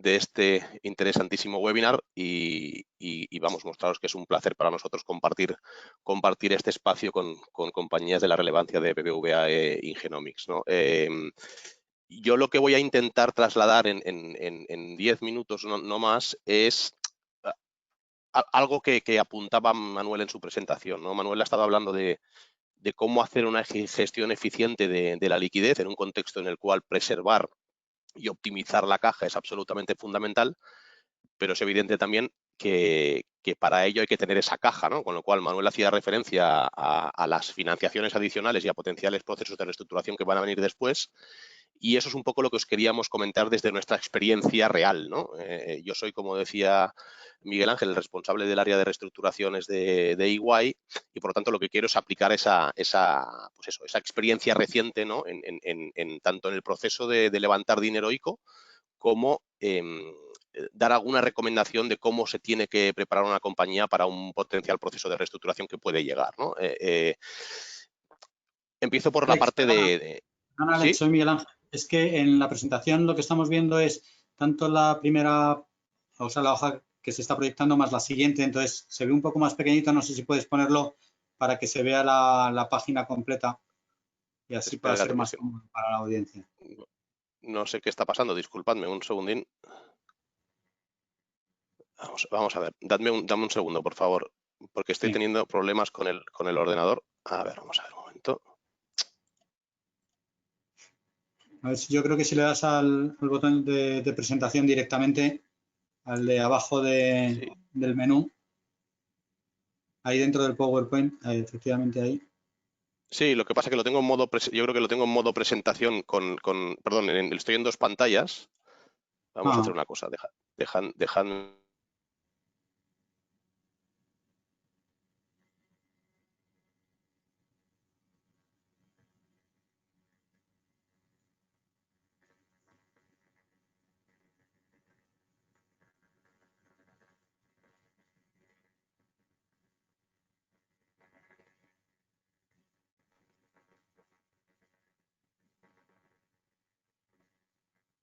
este interesantísimo webinar y vamos, mostraros que es un placer para nosotros compartir este espacio con compañías de la relevancia de BBVA e Ingenomics, ¿no? Yo lo que voy a intentar trasladar en 10 minutos, no más, es algo que apuntaba Manuel en su presentación, ¿no? Manuel ha estado hablando de cómo hacer una gestión eficiente de la liquidez en un contexto en el cual preservar y optimizar la caja es absolutamente fundamental, pero es evidente también que para ello hay que tener esa caja, ¿no? Con lo cual Manuel hacía referencia a las financiaciones adicionales y a potenciales procesos de reestructuración que van a venir después. Y eso es un poco lo que os queríamos comentar desde nuestra experiencia real, ¿no? Yo soy, como decía Miguel Ángel, el responsable del área de reestructuraciones de EY y, por lo tanto, lo que quiero es aplicar esa experiencia reciente, ¿no? Tanto en el proceso de levantar dinero ICO como dar alguna recomendación de cómo se tiene que preparar una compañía para un potencial proceso de reestructuración que puede llegar, ¿no? Empiezo por Alex, la parte perdona, Alex, ¿Sí? soy Miguel Ángel. es que en la presentación lo que estamos viendo es tanto la primera, o sea, la hoja que se está proyectando más la siguiente, entonces se ve un poco más pequeñito, no sé si puedes ponerlo para que se vea la página completa y así pueda ser más cómodo para la audiencia. No sé qué está pasando, disculpadme un segundín. Vamos a ver, dame un segundo, por favor, porque estoy teniendo problemas con el ordenador. A ver, vamos a ver un momento. A ver, yo creo que si le das al botón de presentación directamente, al de abajo del menú, ahí dentro del PowerPoint, ahí, efectivamente ahí. Sí, lo que pasa es que lo tengo en modo, yo creo que lo tengo en modo presentación perdón, estoy en dos pantallas. Vamos a hacer una cosa, dejan.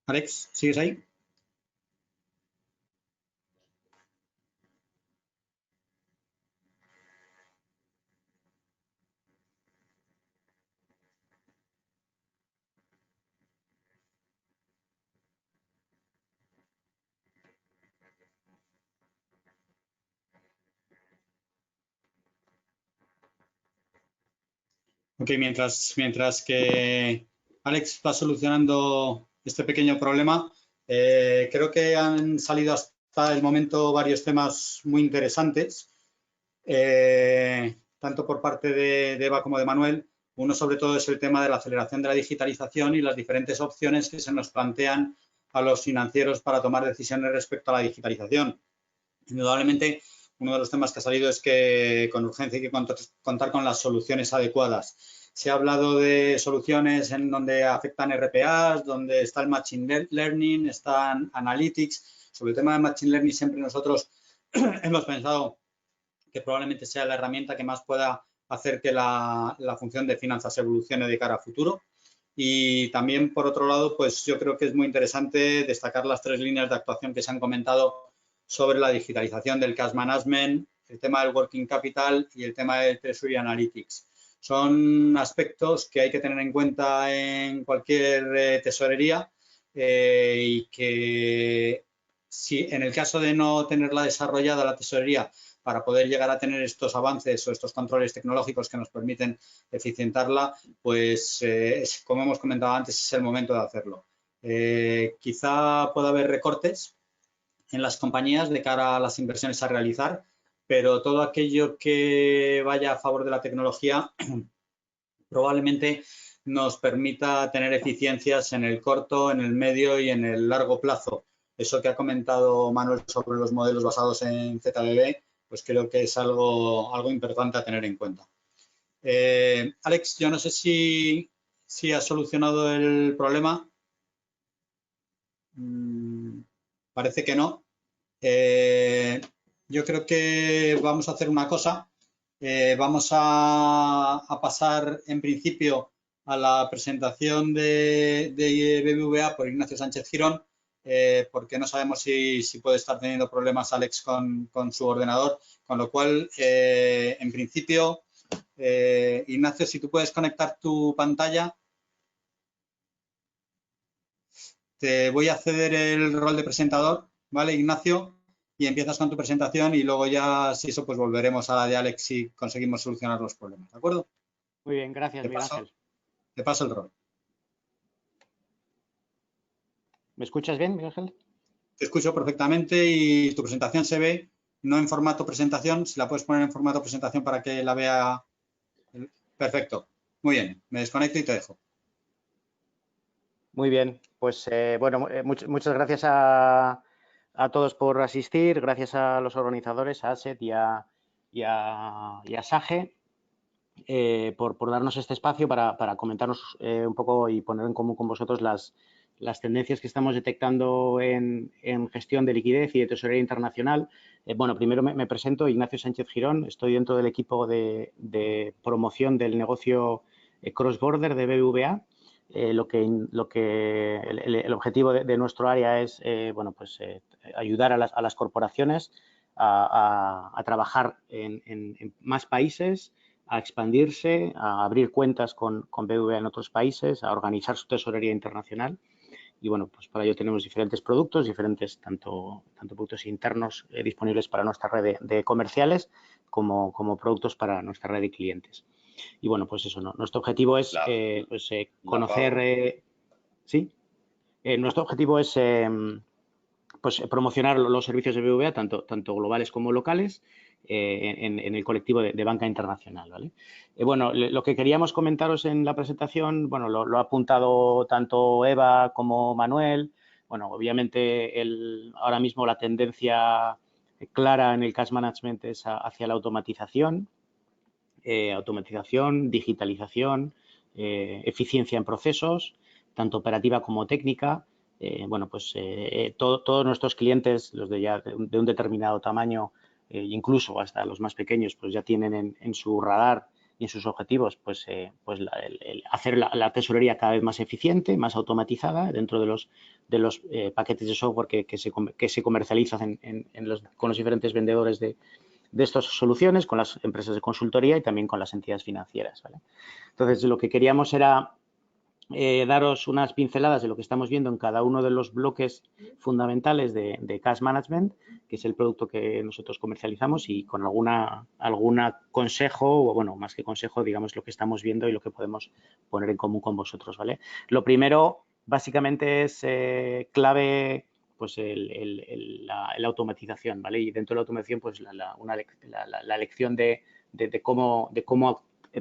Alex, ¿sigues ahí? Ok, mientras que Alex va solucionando este pequeño problema, creo que han salido hasta el momento varios temas muy interesantes, tanto por parte de Eva como de Manuel. Uno sobre todo es el tema de la aceleración de la digitalización y las diferentes opciones que se nos plantean a los financieros para tomar decisiones respecto a la digitalización. Indudablemente, uno de los temas que ha salido es que con urgencia hay que contar con las soluciones adecuadas. Se ha hablado de soluciones en donde afectan RPAs, donde está el Machine Learning, están Analytics. Sobre el tema de Machine Learning siempre nosotros hemos pensado que probablemente sea la herramienta que más pueda hacer que la función de finanzas evolucione de cara a futuro. Y también, por otro lado, pues yo creo que es muy interesante destacar las 3 líneas de actuación que se han comentado sobre la digitalización del cash management, el tema del working capital y el tema del treasury analytics. Son aspectos que hay que tener en cuenta en cualquier tesorería y que si en el caso de no tenerla desarrollada la tesorería para poder llegar a tener estos avances o estos controles tecnológicos que nos permiten eficientarla, pues como hemos comentado antes, es el momento de hacerlo. Quizá pueda haber recortes en las compañías de cara a las inversiones a realizar, pero todo aquello que vaya a favor de la tecnología probablemente nos permita tener eficiencias en el corto, en el medio y en el largo plazo. Eso que ha comentado Manuel sobre los modelos basados en ZBB, pues creo que es algo importante a tener en cuenta. Alex, yo no sé si has solucionado el problema. Parece que no. Yo creo que vamos a hacer una cosa. Vamos a pasar en principio a la presentación de BBVA por Ignacio Sánchez Girón, porque no sabemos si puede estar teniendo problemas Alex con su ordenador, con lo cual, en principio, Ignacio, si tú puedes conectar tu pantalla, te voy a ceder el rol de presentador, ¿vale, Ignacio? Y empiezas con tu presentación y luego ya, si eso, pues volveremos a la de Alex si conseguimos solucionar los problemas, ¿de acuerdo? Muy bien, gracias, Miguel Ángel. Te paso el rol. ¿Me escuchas bien, Miguel Ángel? Te escucho perfectamente y tu presentación se ve no en formato presentación, si la puedes poner en formato presentación para que la vea. Perfecto. Muy bien, me desconecto y te dejo. Muy bien, pues bueno, muchas gracias a todos por asistir, gracias a los organizadores, a ASET y a SAGE, por darnos este espacio para comentarnos un poco y poner en común con vosotros las tendencias que estamos detectando en gestión de liquidez y de tesorería internacional. Bueno, primero me presento, Ignacio Sánchez Girón, estoy dentro del equipo de promoción del negocio cross-border de BBVA. el objetivo de nuestro área es ayudar a las corporaciones a trabajar en más países, a expandirse, a abrir cuentas con BBVA en otros países, a organizar su tesorería internacional. Y bueno, pues para ello tenemos diferentes productos, tanto productos internos disponibles para nuestra red de comerciales como productos para nuestra red de clientes. Y bueno, pues eso, ¿no? Nuestro objetivo es conocer... ¿sí? Nuestro objetivo es promocionar los servicios de BBVA, tanto globales como locales, en el colectivo de banca internacional, ¿vale? Bueno, lo que queríamos comentaros en la presentación, bueno, lo ha apuntado tanto Eva como Manuel. Bueno, obviamente ahora mismo la tendencia clara en el cash management es hacia la automatización, digitalización, eficiencia en procesos, tanto operativa como técnica. Todos nuestros clientes, los de un determinado tamaño, incluso hasta los más pequeños, pues ya tienen en su radar y en sus objetivos hacer la tesorería cada vez más eficiente, más automatizada dentro de los paquetes de software que se comercializan con los diferentes vendedores de estas soluciones, con las empresas de consultoría y también con las entidades financieras, ¿vale? Entonces, lo que queríamos era daros unas pinceladas de lo que estamos viendo en cada uno de los bloques fundamentales de Cash Management, que es el producto que nosotros comercializamos, y con alguna consejo, o bueno, más que consejo, digamos lo que estamos viendo y lo que podemos poner en común con vosotros, ¿vale? Lo primero, básicamente, es clave pues la automatización, ¿vale? Y dentro de la automatización, pues la lección de cómo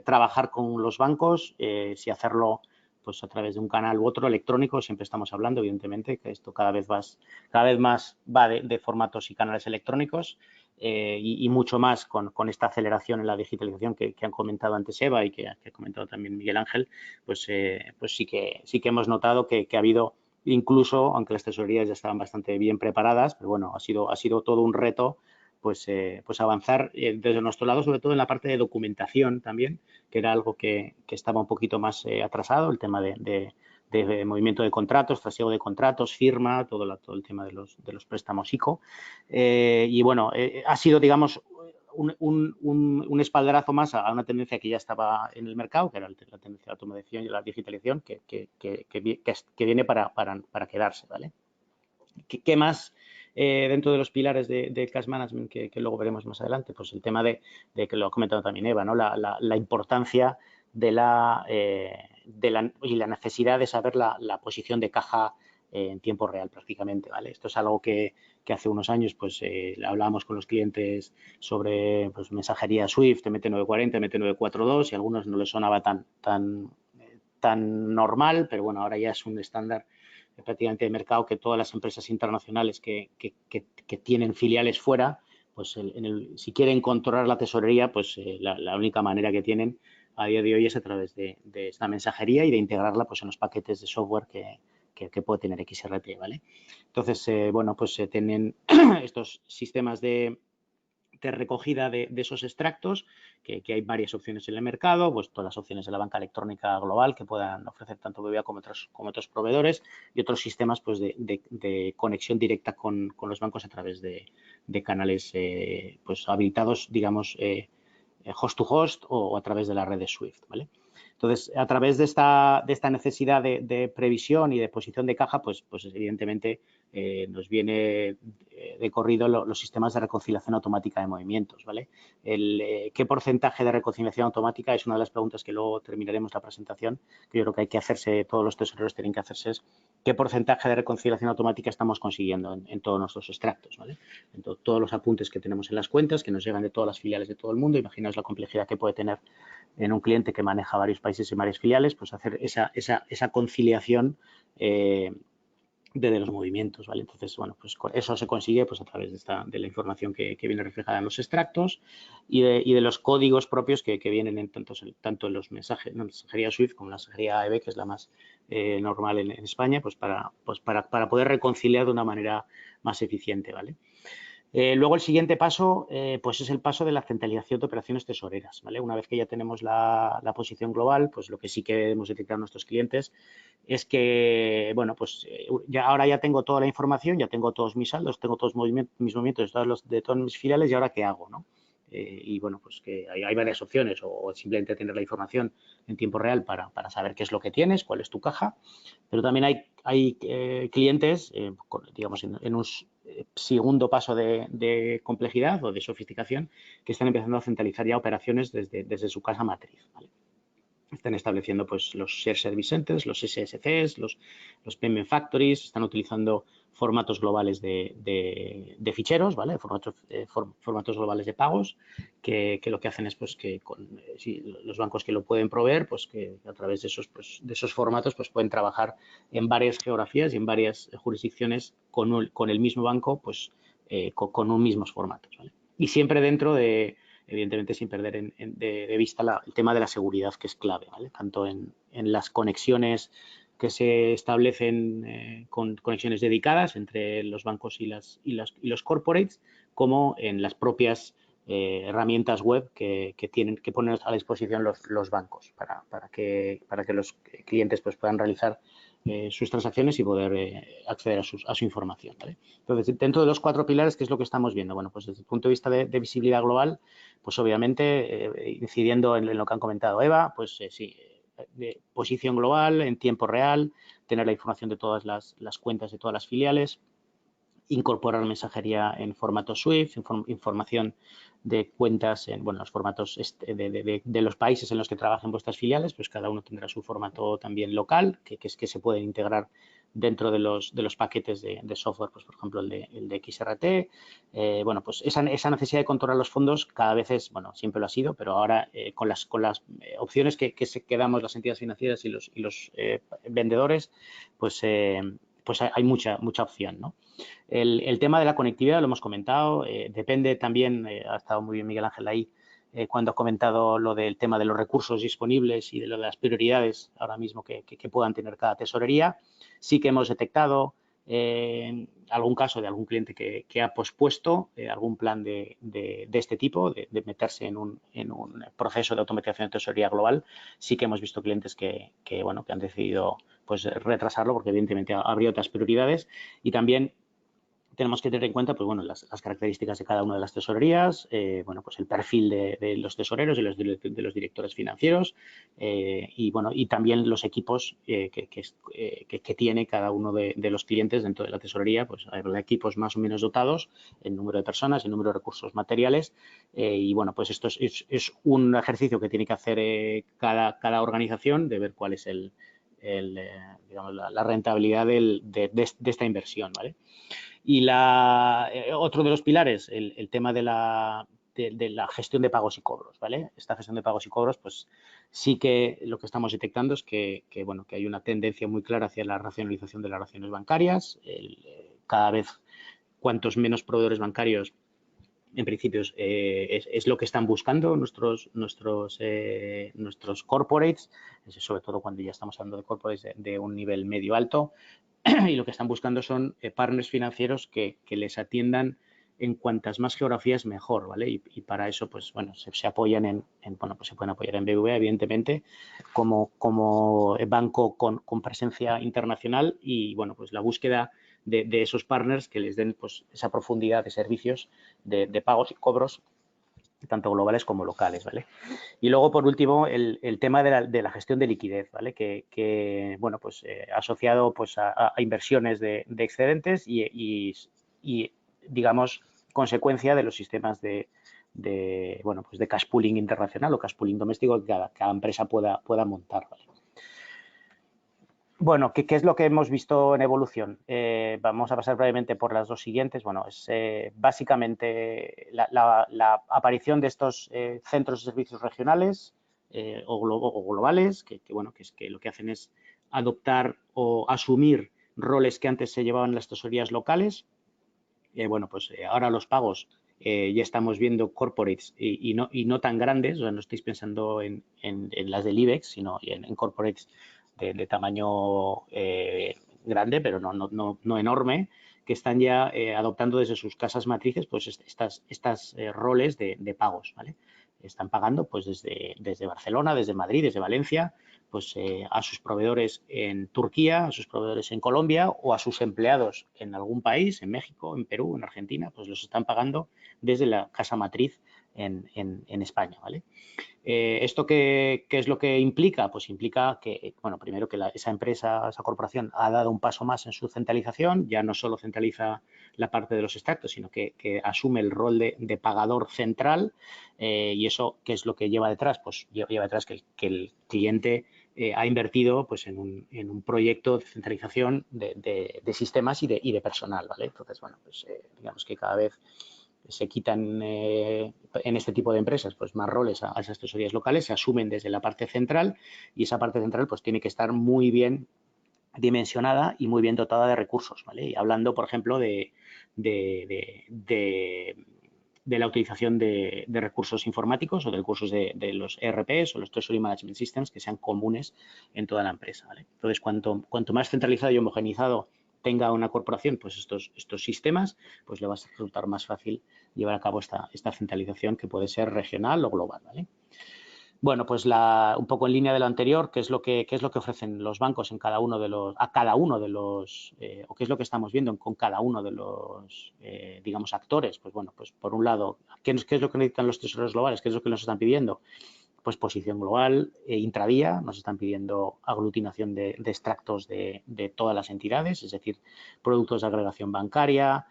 trabajar con los bancos, si hacerlo pues a través de un canal u otro electrónico. Siempre estamos hablando, evidentemente, que esto cada vez más va de formatos y canales electrónicos, y mucho más con esta aceleración en la digitalización que han comentado antes Eva y que ha comentado también Miguel Ángel, pues sí que hemos notado que ha habido, incluso, aunque las tesorerías ya estaban bastante bien preparadas, pero bueno, ha sido todo un reto pues avanzar desde nuestro lado, sobre todo en la parte de documentación también, que era algo que estaba un poquito más atrasado, el tema de movimiento de contratos, trasiego de contratos, firma, todo el tema de los préstamos ICO. Y bueno, ha sido, digamos, un espaldarazo más a una tendencia que ya estaba en el mercado, que era la tendencia de la automatización y la digitalización, que viene para quedarse, ¿vale? ¿Qué más dentro de los pilares de Cash Management que luego veremos más adelante? Pues el tema de que lo ha comentado también Eva, ¿no? La importancia y la necesidad de saber la posición de caja en tiempo real prácticamente, ¿vale? Esto es algo que hace unos años pues hablábamos con los clientes sobre pues, mensajería Swift, MT940, MT942, y a algunos no les sonaba tan normal, pero bueno, ahora ya es un estándar prácticamente de mercado, que todas las empresas internacionales que tienen filiales fuera, pues si quieren controlar la tesorería, pues la única manera que tienen a día de hoy es a través de esta mensajería y de integrarla pues en los paquetes de software que puede tener XRP, ¿vale? Entonces, bueno, pues tienen estos sistemas de recogida de esos extractos, que hay varias opciones en el mercado, pues todas las opciones de la banca electrónica global que puedan ofrecer tanto BBVA como otros proveedores, y otros sistemas pues de conexión directa con los bancos a través de canales pues habilitados, digamos, host to host o a través de la red de Swift, ¿vale? Entonces, a través de esta necesidad de previsión y de posición de caja, pues evidentemente nos viene de corrido los sistemas de reconciliación automática de movimientos, ¿vale? ¿Qué porcentaje de reconciliación automática? Es una de las preguntas que luego terminaremos la presentación, que yo creo que hay que hacerse, todos los tesoreros tienen que hacerse, es qué porcentaje de reconciliación automática estamos consiguiendo en todos nuestros extractos, ¿vale? En todos los apuntes que tenemos en las cuentas, que nos llegan de todas las filiales de todo el mundo. Imaginaos la complejidad que puede tener en un cliente que maneja varios países y varias filiales, pues hacer esa conciliación de los movimientos, ¿vale? Entonces, bueno, pues eso se consigue pues a través de la información que viene reflejada en los extractos y de los códigos propios que vienen tanto en los mensajes, en la mensajería Swift como en la mensajería AEB, que es la más normal en España, pues para poder reconciliar de una manera más eficiente, ¿vale? Luego el siguiente paso pues es el paso de la centralización de operaciones tesoreras, ¿vale? Una vez que ya tenemos la posición global, pues lo que sí que hemos detectado a nuestros clientes es que, bueno, pues ahora ya tengo toda la información, ya tengo todos mis saldos, tengo todos mis movimientos de todas mis filiales, y ahora ¿qué hago, no? Y bueno, pues que hay varias opciones, o simplemente tener la información en tiempo real para saber qué es lo que tienes, cuál es tu caja, pero también hay clientes, digamos, en un segundo paso de complejidad o de sofisticación, que están empezando a centralizar ya operaciones desde su casa matriz, ¿vale? Están estableciendo pues los Shared Service Centers, los SSCs, los Payment Factories, están utilizando formatos globales de ficheros, ¿vale? Formatos globales de pagos, que lo que hacen es pues que los bancos que lo pueden proveer, pues que a través de esos formatos pues pueden trabajar en varias geografías y en varias jurisdicciones con el mismo banco, pues con un mismos formatos, ¿vale? Y siempre dentro de, evidentemente sin perder de vista el tema de la seguridad, que es clave, ¿vale? Tanto en las conexiones que se establecen con conexiones dedicadas entre los bancos y los corporates, como en las propias herramientas web que ponen a disposición los bancos para que los clientes pues puedan realizar sus transacciones y poder acceder a su información, ¿vale? Entonces, dentro de los 4 pilares, ¿qué es lo que estamos viendo? Bueno, pues desde el punto de vista de visibilidad global, pues obviamente, incidiendo en lo que han comentado Eva, pues sí, de posición global en tiempo real, tener la información de todas las cuentas de todas las filiales, incorporar mensajería en formato SWIFT, información de cuentas en los formatos de los países en los que trabajen vuestras filiales, pues cada uno tendrá su formato también local, que se pueden integrar dentro de los paquetes de software, pues por ejemplo el de XRT. Bueno, pues esa necesidad de controlar los fondos cada vez es, bueno, siempre lo ha sido, pero ahora con las opciones que damos las entidades financieras y los vendedores, pues hay mucha opción, ¿no? El tema de la conectividad lo hemos comentado, depende también, ha estado muy bien Miguel Ángel ahí, cuando ha comentado lo del tema de los recursos disponibles y de lo de las prioridades ahora mismo que puedan tener cada tesorería. Sí que hemos detectado algún caso de algún cliente que ha pospuesto algún plan de este tipo, de meterse en un proceso de automatización de tesorería global. Sí que hemos visto clientes que han decidido pues retrasarlo porque evidentemente habría otras prioridades, y también tenemos que tener en cuenta pues, las características de cada una de las tesorerías, pues el perfil de los tesoreros y de los directores financieros, y también los equipos que tiene cada uno de los clientes dentro de la tesorería. Pues hay equipos más o menos dotados en número de personas, en número de recursos materiales, y bueno, pues esto es un ejercicio que tiene que hacer cada organización, de ver cuál es digamos, la rentabilidad de esta inversión, ¿vale? Y otro de los pilares, el tema de la gestión de pagos y cobros, ¿vale? Esta gestión de pagos y cobros, pues sí que lo que estamos detectando es que hay una tendencia muy clara hacia la racionalización de las relaciones bancarias. Cada vez cuantos menos proveedores bancarios, en principio, es lo que están buscando nuestros corporates, sobre todo cuando ya estamos hablando de corporates de un nivel medio alto. Y lo que están buscando son partners financieros que les atiendan en cuantas más geografías mejor, ¿vale? Y para eso, pues bueno, se apoyan pues se pueden apoyar en BBVA, evidentemente, como banco con presencia internacional, y bueno, pues la búsqueda de esos partners que les den pues esa profundidad de servicios de pagos y cobros, tanto globales como locales, ¿vale? Y luego, por último, el tema de la gestión de liquidez, ¿vale? Que bueno, pues asociado pues a inversiones de excedentes y digamos, consecuencia de los sistemas de cash pooling internacional o cash pooling doméstico que cada empresa pueda montar, ¿vale? Bueno, ¿qué es lo que hemos visto en evolución? Vamos a pasar brevemente por las dos siguientes. Bueno, es básicamente la aparición de estos centros de servicios regionales o globales, que lo que hacen es adoptar o asumir roles que antes se llevaban en las tesorerías locales. Ahora los pagos ya estamos viendo corporates y no tan grandes, o sea, no estáis pensando en las del IBEX, sino en corporates de tamaño grande, pero no enorme, que están ya adoptando desde sus casas matrices pues estas roles de pagos, ¿vale? Están pagando pues desde Barcelona, desde Madrid, desde Valencia, pues a sus proveedores en Turquía, a sus proveedores en Colombia o a sus empleados en algún país, en México, en Perú, en Argentina, pues los están pagando desde la casa matriz en España, ¿vale? ¿Esto qué es lo que implica? Pues implica que, bueno, primero que esa empresa, esa corporación ha dado un paso más en su centralización, ya no solo centraliza la parte de los extractos, sino que asume el rol de pagador central y eso, ¿qué es lo que lleva detrás? Pues lleva detrás que el cliente ha invertido pues, en un proyecto de centralización de sistemas y de personal, ¿vale? Entonces, bueno, pues digamos que cada vez se quitan en este tipo de empresas pues más roles a esas tesorerías locales, se asumen desde la parte central y esa parte central pues tiene que estar muy bien dimensionada y muy bien dotada de recursos, ¿vale? Y hablando, por ejemplo, de la utilización de recursos informáticos o de recursos de los ERPs o los Treasury Management Systems que sean comunes en toda la empresa, ¿vale? Entonces, cuanto más centralizado y homogeneizado tenga una corporación pues estos sistemas, pues le va a resultar más fácil llevar a cabo esta centralización que puede ser regional o global, ¿vale? Bueno, pues un poco en línea de lo anterior, ¿qué es lo que ofrecen los bancos en a cada uno de los, o qué es lo que estamos viendo con cada uno de los, digamos, actores? Pues bueno, pues por un lado, ¿qué es lo que necesitan los tesoreros globales? ¿Qué es lo que nos están pidiendo? Pues posición global, intradía, nos están pidiendo aglutinación de extractos de todas las entidades, es decir, productos de agregación bancaria,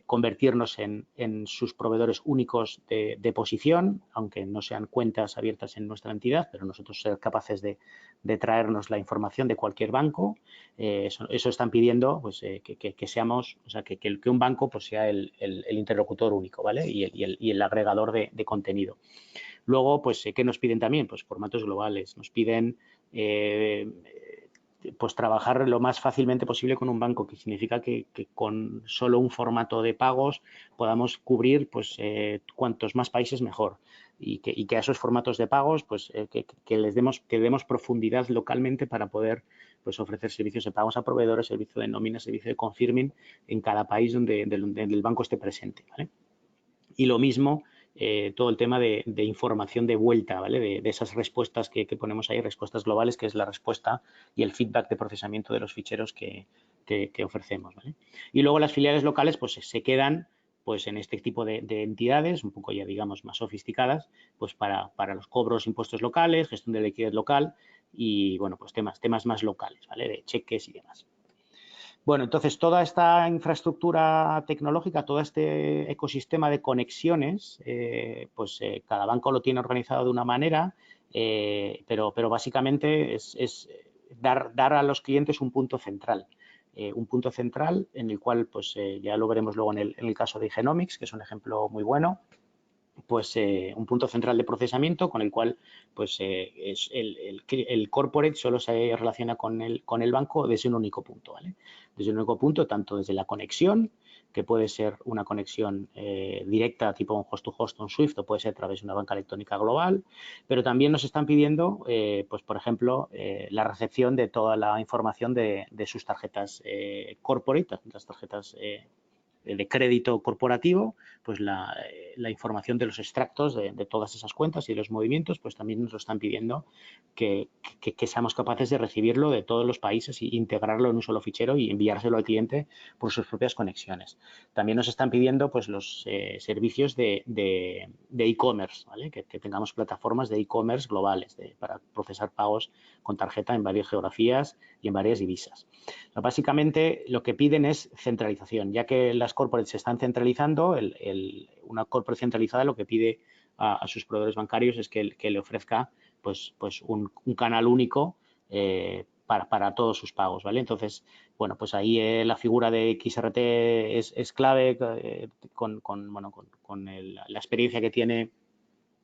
convertirnos en sus proveedores únicos de posición, aunque no sean cuentas abiertas en nuestra entidad, pero nosotros ser capaces de traernos la información de cualquier banco. Eso están pidiendo pues, que seamos, o sea, que un banco pues, sea el interlocutor único, ¿vale? Y el agregador de contenido. Luego, pues, ¿qué nos piden también? Pues formatos globales. Nos piden pues trabajar lo más fácilmente posible con un banco, que significa que con solo un formato de pagos podamos cubrir pues cuantos más países mejor y que a esos formatos de pagos pues que les demos profundidad localmente para poder pues ofrecer servicios de pagos a proveedores, servicio de nómina, servicio de confirming en cada país donde el banco esté presente, ¿vale? Y lo mismo todo el tema de información de vuelta, ¿vale? De esas respuestas que ponemos ahí, respuestas globales, que es la respuesta y el feedback de procesamiento de los ficheros que ofrecemos, ¿vale? Y luego las filiales locales pues se quedan pues en este tipo de entidades, un poco ya digamos más sofisticadas, pues para los cobros, impuestos locales, gestión de liquidez local y bueno, pues temas más locales, ¿vale? De cheques y demás. Bueno, entonces toda esta infraestructura tecnológica, todo este ecosistema de conexiones, pues cada banco lo tiene organizado de una manera, pero básicamente es dar a los clientes un punto central. Un punto central en el cual, pues ya lo veremos luego en el caso de Genomics, que es un ejemplo muy bueno, pues un punto central de procesamiento con el cual pues es el corporate solo se relaciona con el banco desde un único punto, ¿vale? Desde un único punto, tanto desde la conexión, que puede ser una conexión directa tipo un host-to-host, un SWIFT, o puede ser a través de una banca electrónica global, pero también nos están pidiendo, pues por ejemplo, la recepción de toda la información de sus tarjetas corporate, las tarjetas de crédito corporativo, pues la información de los extractos de todas esas cuentas y de los movimientos, pues también nos lo están pidiendo que seamos capaces de recibirlo de todos los países e integrarlo en un solo fichero y enviárselo al cliente por sus propias conexiones. También nos están pidiendo pues los servicios de e-commerce, ¿vale? Que tengamos plataformas de e-commerce globales para procesar pagos con tarjeta en varias geografías y en varias divisas. O sea, básicamente lo que piden es centralización, ya que las corporates se están centralizando, una corporate centralizada lo que pide a sus proveedores bancarios es que le ofrezca pues un canal único para todos sus pagos, ¿vale? Entonces, bueno, pues ahí la figura de XRT es clave con la experiencia que tiene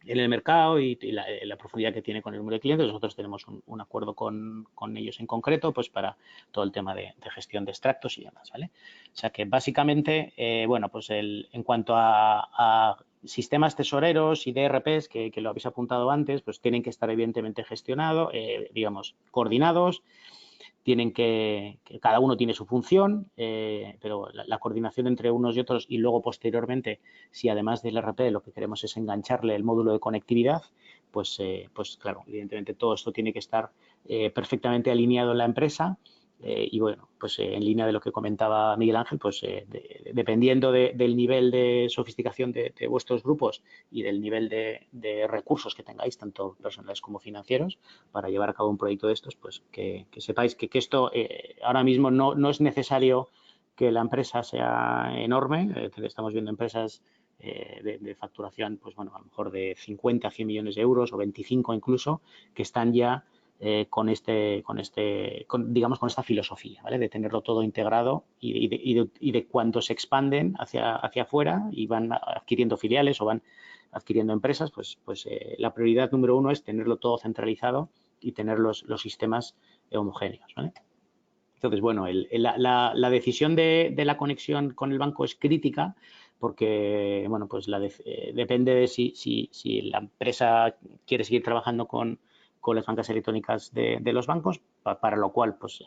en el mercado y la profundidad que tiene con el número de clientes. Nosotros tenemos un acuerdo con ellos en concreto pues para todo el tema de gestión de extractos y demás, ¿vale? O sea que básicamente, bueno, pues en cuanto a sistemas tesoreros y DRPs que lo habéis apuntado antes, pues tienen que estar evidentemente gestionados, digamos, coordinados, tienen que cada uno tiene su función, pero la coordinación entre unos y otros y luego posteriormente, si además del RP lo que queremos es engancharle el módulo de conectividad, pues claro, evidentemente todo esto tiene que estar perfectamente alineado en la empresa. Y bueno, pues en línea de lo que comentaba Miguel Ángel, pues dependiendo del nivel de sofisticación de vuestros grupos y del nivel de recursos que tengáis, tanto personales como financieros, para llevar a cabo un proyecto de estos, pues que sepáis que esto ahora mismo no es necesario que la empresa sea enorme. Estamos viendo empresas de facturación, pues bueno, a lo mejor de 50 a 100 millones de euros o 25 incluso, que están ya con digamos, con esta filosofía, ¿vale? De tenerlo todo integrado y de cuando se expanden hacia afuera y van adquiriendo filiales o van adquiriendo empresas, pues la prioridad número uno es tenerlo todo centralizado y tener los sistemas homogéneos, ¿vale? Entonces, bueno, la decisión de la conexión con el banco es crítica porque, bueno, pues depende de si la empresa quiere seguir trabajando con las bancas electrónicas de los bancos, para lo cual, pues,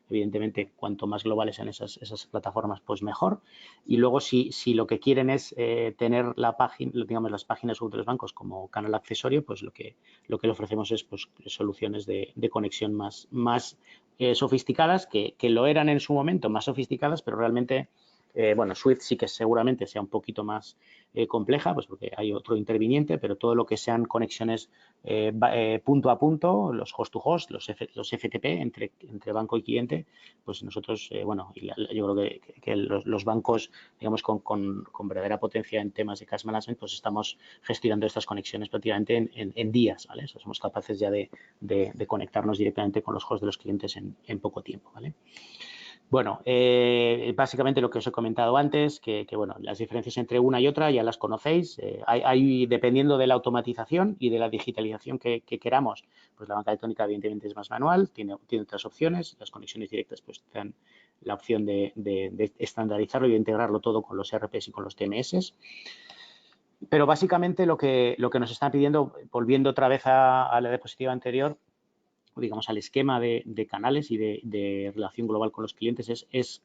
evidentemente, cuanto más globales sean esas plataformas, pues mejor. Y luego, si lo que quieren es tener digamos, las páginas web de los bancos como canal accesorio, pues lo que le ofrecemos es pues, soluciones de conexión más sofisticadas, que lo eran en su momento, más sofisticadas, pero realmente, bueno, Swift sí que seguramente sea un poquito más compleja, pues porque hay otro interviniente, pero todo lo que sean conexiones punto a punto, los host to host, los FTP entre banco y cliente, pues nosotros, bueno, yo creo que los bancos, digamos, con verdadera potencia en temas de cash management, pues estamos gestionando estas conexiones prácticamente en días, ¿vale? O sea, somos capaces ya de conectarnos directamente con los hosts de los clientes en poco tiempo, ¿vale? Bueno, básicamente lo que os he comentado antes, que bueno, las diferencias entre una y otra ya las conocéis. Hay, dependiendo de la automatización y de la digitalización que queramos, pues la banca electrónica evidentemente es más manual, tiene otras opciones. Las conexiones directas pues te dan la opción de estandarizarlo y de integrarlo todo con los ERPs y con los TMS. Pero básicamente lo que nos están pidiendo, volviendo otra vez a la diapositiva anterior, digamos, al esquema de canales y de relación global con los clientes es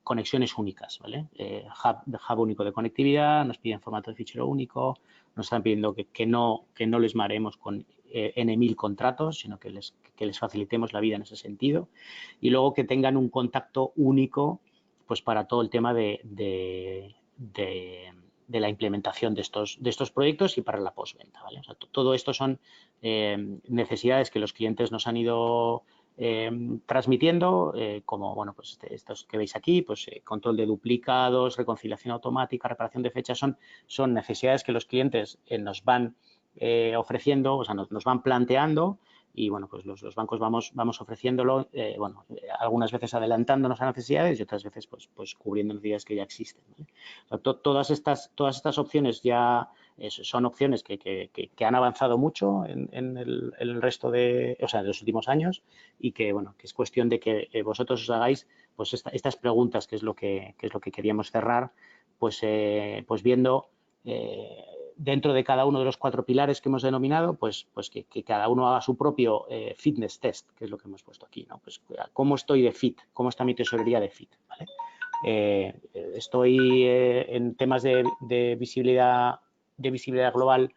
conexiones únicas, ¿vale? Hub único de conectividad, nos piden formato de fichero único, nos están pidiendo que no les mareemos con N1000 contratos, sino que les facilitemos la vida en ese sentido. Y luego que tengan un contacto único pues para todo el tema de la implementación de estos proyectos y para la postventa, ¿vale? O sea, todo esto son necesidades que los clientes nos han ido transmitiendo, como, bueno, pues estos que veis aquí, pues control de duplicados, reconciliación automática, reparación de fechas, son necesidades que los clientes nos van ofreciendo, o sea, nos van planteando. Y, bueno, pues los bancos vamos ofreciéndolo, bueno, algunas veces adelantándonos a necesidades y otras veces pues cubriendo necesidades que ya existen, ¿vale? O sea, todas estas opciones ya son opciones que han avanzado mucho en el resto de los últimos años y que, bueno, que es cuestión de que vosotros os hagáis pues estas preguntas, que es lo que queríamos cerrar, pues viendo dentro de cada uno de los 4 pilares que hemos denominado, pues que cada uno haga su propio fitness test, que es lo que hemos puesto aquí, ¿no? Pues cómo estoy de fit, cómo está mi tesorería de fit, ¿vale? Estoy en temas de visibilidad global,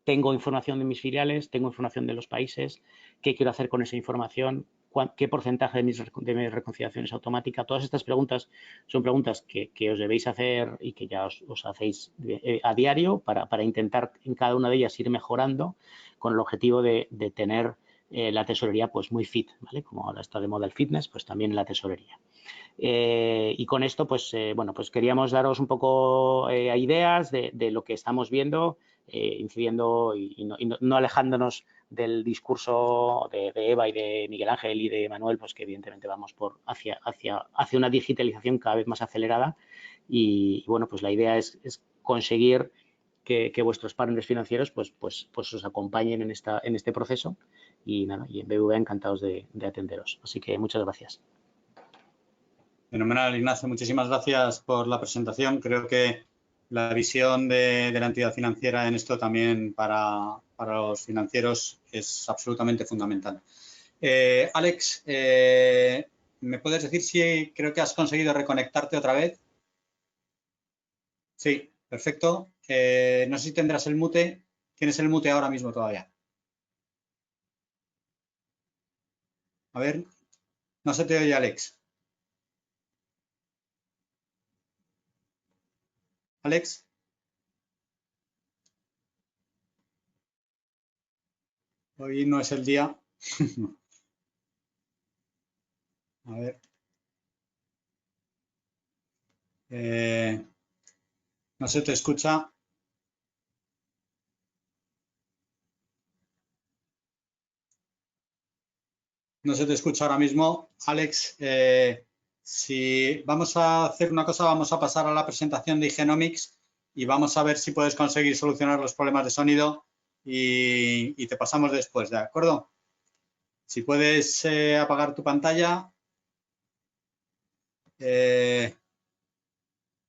tengo información de mis filiales, tengo información de los países, qué quiero hacer con esa información, qué porcentaje de mis reconciliaciones automáticas. Todas estas preguntas son preguntas que os debéis hacer y que ya os hacéis a diario para intentar en cada una de ellas ir mejorando con el objetivo de tener la tesorería pues muy fit, ¿vale? Como ahora está de moda el fitness, pues también la tesorería. Y con esto, pues bueno, pues queríamos daros un poco ideas de lo que estamos viendo, incidiendo y no alejándonos del discurso de Eva y de Miguel Ángel y de Manuel, pues que evidentemente vamos hacia una digitalización cada vez más acelerada y bueno, pues la idea es conseguir que vuestros partners financieros pues os acompañen en este proceso y nada, y en BBVA encantados de atenderos. Así que muchas gracias. Fenomenal, Ignacio. Muchísimas gracias por la presentación. Creo que la visión de la entidad financiera en esto también para los financieros es absolutamente fundamental. Alex, ¿me puedes decir si creo que has conseguido reconectarte otra vez? Sí, perfecto. No sé si tendrás el mute. Tienes el mute ahora mismo todavía. A ver, no se te oye, Alex. Alex. Hoy no es el día. A ver. No se te escucha. No se te escucha ahora mismo. Alex, si vamos a hacer una cosa, vamos a pasar a la presentación de Igenomics y vamos a ver si puedes conseguir solucionar los problemas de sonido y te pasamos después, ¿de acuerdo? Si puedes apagar tu pantalla.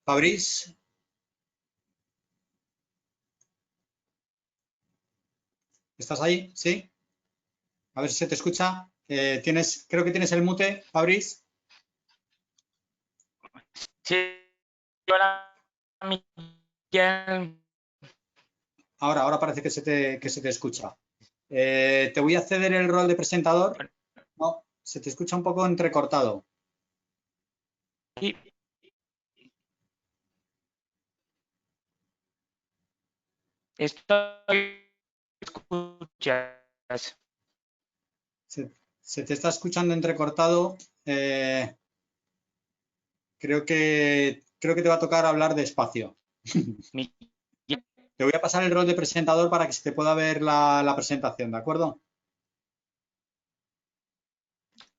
Fabrice. ¿Estás ahí? ¿Sí? A ver si se te escucha. Creo que tienes el mute, Fabrice. Sí, hola, Miguel. Ahora parece que se te escucha. Te voy a ceder el rol de presentador. No, se te escucha un poco entrecortado. Estoy escuchas. Se te está escuchando entrecortado. Creo que te va a tocar hablar despacio. Te voy a pasar el rol de presentador para que se te pueda ver la presentación, ¿de acuerdo?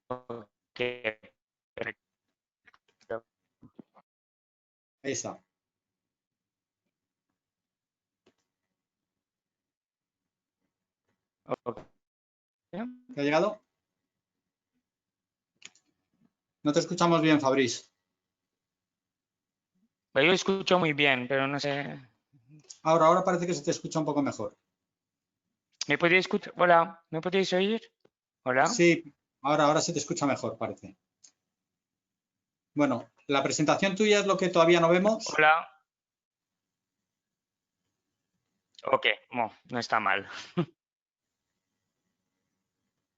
Ok. Ahí está. ¿Te ha llegado? No te escuchamos bien, Fabrice. Yo escucho muy bien, pero no sé. Ahora parece que se te escucha un poco mejor. ¿Me podéis escuchar? Hola, ¿me podéis oír? Hola. Sí, ahora se te escucha mejor, parece. Bueno, la presentación tuya es lo que todavía no vemos. Hola. Ok, no está mal.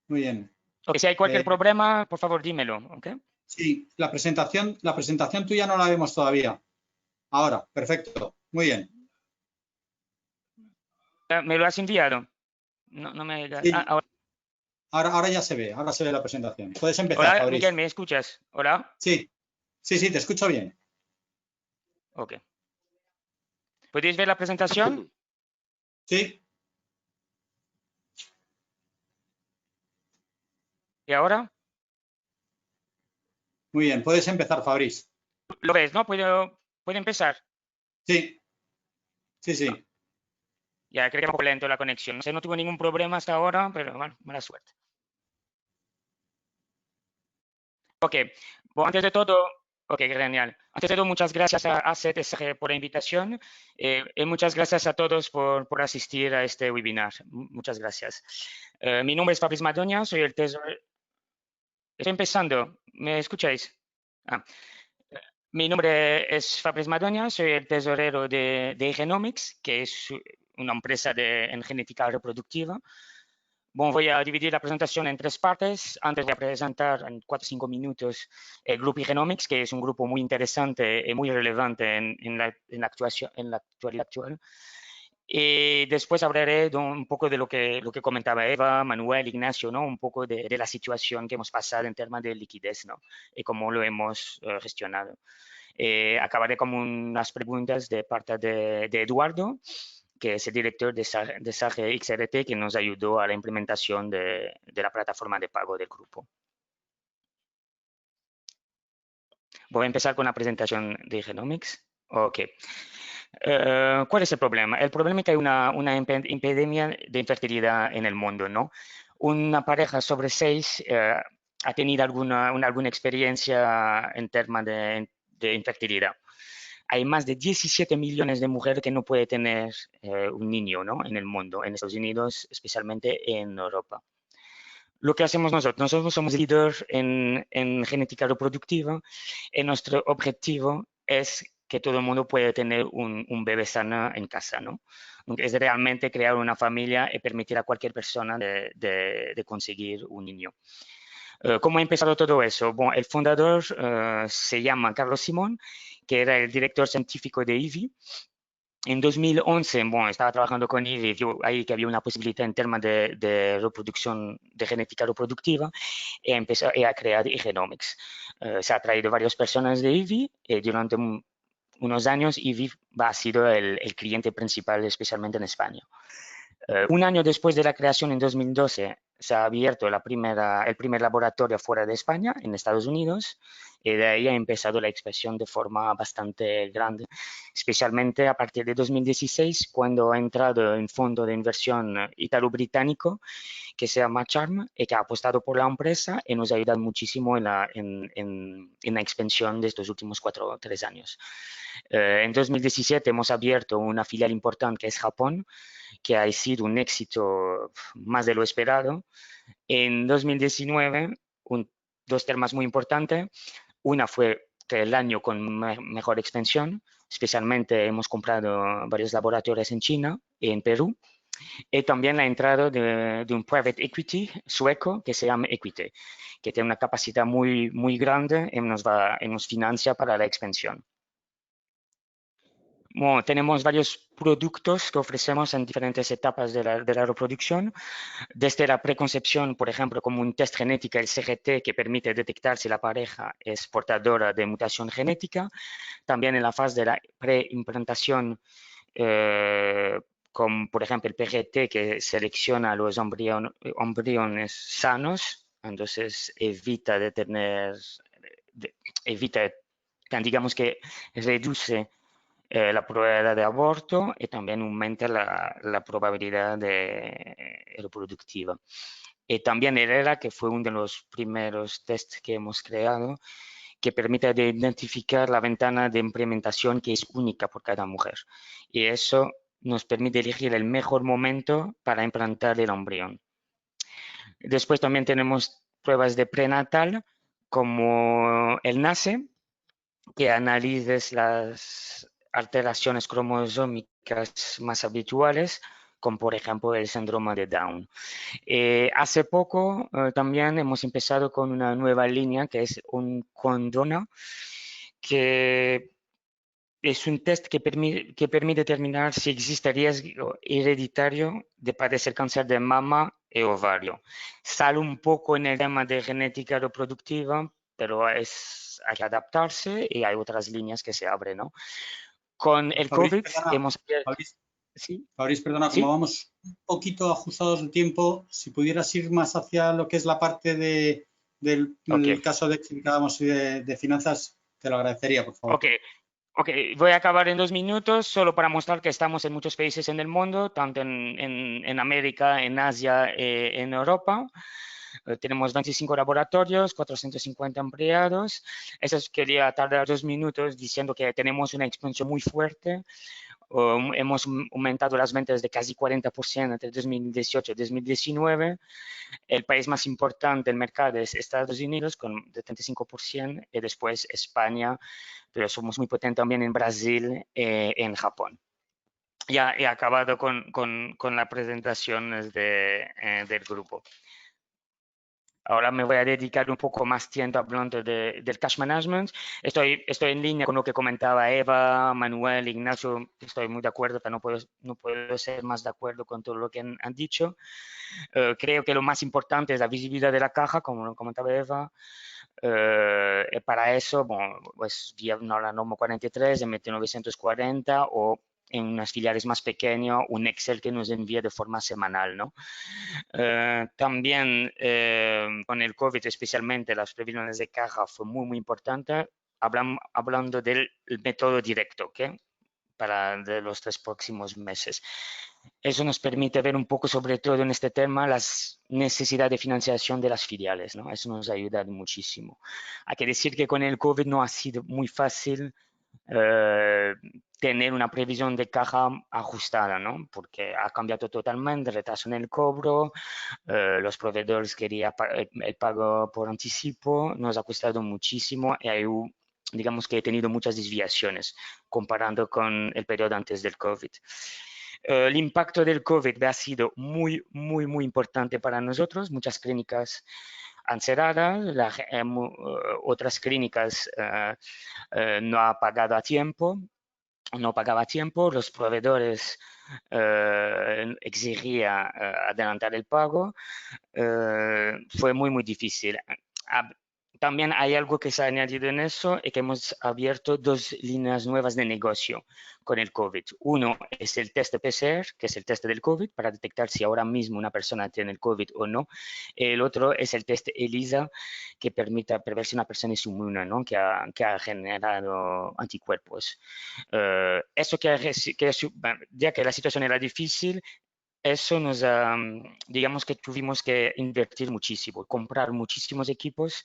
Muy bien. Ok, si hay cualquier problema, por favor, dímelo, ¿ok? Sí, la presentación tuya no la vemos todavía. Ahora, perfecto. Muy bien. ¿Me lo has enviado? No me digas. Sí. Ahora. Ahora ya se ve, la presentación. Puedes empezar, Hola, Fabrice. Miguel, ¿me escuchas? Hola. Sí, te escucho bien. Ok. ¿Podéis ver la presentación? Sí. ¿Y ahora? Muy bien, puedes empezar, Fabrice. ¿Lo ves, no? ¿Puedo empezar? Sí. Ya, creo que es un poco lento la conexión. No sé, no tuve ningún problema hasta ahora, pero bueno, mala suerte. Ok, bueno, antes de todo, ok, genial. Antes de todo, muchas gracias a ACET por la invitación y muchas gracias a todos por asistir a este webinar. Muchas gracias. Mi nombre es Fabrice Madonia, soy el tesorero. Estoy empezando, ¿me escucháis? Mi nombre es Fabrice Madonia, soy el tesorero de Igenomics, que es una empresa en genética reproductiva. Bueno, voy a dividir la presentación en tres partes. Antes voy a presentar en 4 o 5 minutos el grupo Igenomics, que es un grupo muy interesante y muy relevante en la actualidad actual. Y después hablaré un poco de lo que comentaba Eva, Manuel, Ignacio, ¿no? Un poco de la situación que hemos pasado en temas de liquidez, ¿no? Y cómo lo hemos gestionado. Acabaré con unas preguntas de parte de Eduardo, que es el director de SAGE XRT, que nos ayudó a la implementación de la plataforma de pago del grupo. Voy a empezar con la presentación de Igenomics. Ok. ¿Cuál es el problema? El problema es que hay una epidemia de infertilidad en el mundo, ¿no? Una pareja sobre 6 ha tenido alguna experiencia en temas de infertilidad. Hay más de 17 millones de mujeres que no pueden tener un niño, ¿no? En el mundo, en Estados Unidos, especialmente en Europa. lo que hacemos nosotros somos líderes en genética reproductiva y nuestro objetivo es que todo el mundo pueda tener un bebé sano en casa, ¿no? Es realmente crear una familia y permitir a cualquier persona de conseguir un niño. ¿Cómo ha empezado todo eso? Bueno, el fundador se llama Carlos Simón, que era el director científico de IVI. En 2011, bueno, estaba trabajando con IVI, vio ahí que había una posibilidad en temas de reproducción, de genética reproductiva, y empezó a crear Genomics. Se ha traído varias personas de IVI y durante unos años IVI ha sido el cliente principal, especialmente en España. Un año después de la creación, en 2012, se ha abierto el primer laboratorio fuera de España, en Estados Unidos, y de ahí ha empezado la expansión de forma bastante grande, especialmente a partir de 2016, cuando ha entrado un fondo de inversión italo-británico que se llama Charm y que ha apostado por la empresa y nos ha ayudado muchísimo en la expansión de estos últimos 4 o 3 años. En 2017 hemos abierto una filial importante que es Japón, que ha sido un éxito más de lo esperado. En 2019, dos temas muy importantes. Una fue el año con mejor expansión, especialmente hemos comprado varios laboratorios en China y en Perú. Y también la entrada de un private equity sueco que se llama Equity, que tiene una capacidad muy, muy grande y nos financia para la expansión. Bueno, tenemos varios productos que ofrecemos en diferentes etapas de la reproducción, desde la preconcepción, por ejemplo, como un test genético, el CGT, que permite detectar si la pareja es portadora de mutación genética, también en la fase de la preimplantación, como por ejemplo el PGT, que selecciona los embriones sanos, entonces evita digamos que reduce la probabilidad de aborto y también aumenta la probabilidad reproductiva. Y también el ERA, que fue uno de los primeros tests que hemos creado, que permite identificar la ventana de implementación que es única por cada mujer. Y eso nos permite elegir el mejor momento para implantar el embrión. Después también tenemos pruebas de prenatal, como el NACE, que analiza las alteraciones cromosómicas más habituales, como por ejemplo el síndrome de Down. Hace poco también hemos empezado con una nueva línea que es un Condona, que es un test que permite determinar si existe riesgo hereditario de padecer cáncer de mama y ovario. Sale un poco en el tema de genética reproductiva, pero hay que adaptarse y hay otras líneas que se abren, ¿no? Con el COVID hemos... Fabrice, perdona, ¿Sí? como vamos un poquito ajustados de tiempo, si pudieras ir más hacia lo que es la parte del caso de que acabamos de finanzas, te lo agradecería, por favor. Ok, voy a acabar en 2 minutos solo para mostrar que estamos en muchos países en el mundo, tanto en América, en Asia, en Europa. Tenemos 25 laboratorios, 450 empleados. Eso quería tardar 2 minutos diciendo que tenemos una expansión muy fuerte. Hemos aumentado las ventas de casi 40% entre 2018 y 2019. El país más importante del mercado es Estados Unidos con 75% y después España, pero somos muy potentes también en Brasil y en Japón. Ya he acabado con la presentación del grupo. Ahora me voy a dedicar un poco más tiempo hablando del cash management. Estoy en línea con lo que comentaba Eva, Manuel, Ignacio. Estoy muy de acuerdo, pero no puedo ser más de acuerdo con todo lo que han dicho. Creo que lo más importante es la visibilidad de la caja, como lo comentaba Eva. Para eso, bueno, pues vía la norma 43, MT940 o en unas filiales más pequeñas, un Excel que nos envía de forma semanal, ¿no? También con el COVID, especialmente las previsiones de caja fue muy, muy importante, hablando del método directo, ¿ok? Para los 3 próximos meses. Eso nos permite ver un poco, sobre todo en este tema, las necesidades de financiación de las filiales, ¿no? Eso nos ha ayudado muchísimo. Hay que decir que con el COVID no ha sido muy fácil tener una previsión de caja ajustada, ¿no? Porque ha cambiado totalmente, retraso en el cobro, los proveedores querían el pago por anticipo, nos ha costado muchísimo y hay, digamos que he tenido muchas desviaciones comparando con el periodo antes del COVID. El impacto del COVID ha sido muy importante para nosotros. Muchas clínicas han cerrado, otras clínicas no han pagado a tiempo, no pagaba a tiempo, los proveedores exigían adelantar el pago. Fue muy difícil. También hay algo que se ha añadido en eso y que hemos abierto 2 líneas nuevas de negocio con el COVID. Uno es el test de PCR, que es el test del COVID, para detectar si ahora mismo una persona tiene el COVID o no. El otro es el test ELISA, que permite ver si una persona es inmune, ¿no? que ha generado anticuerpos. Eso ya que la situación era difícil, eso nos, digamos que tuvimos que invertir muchísimo, comprar muchísimos equipos,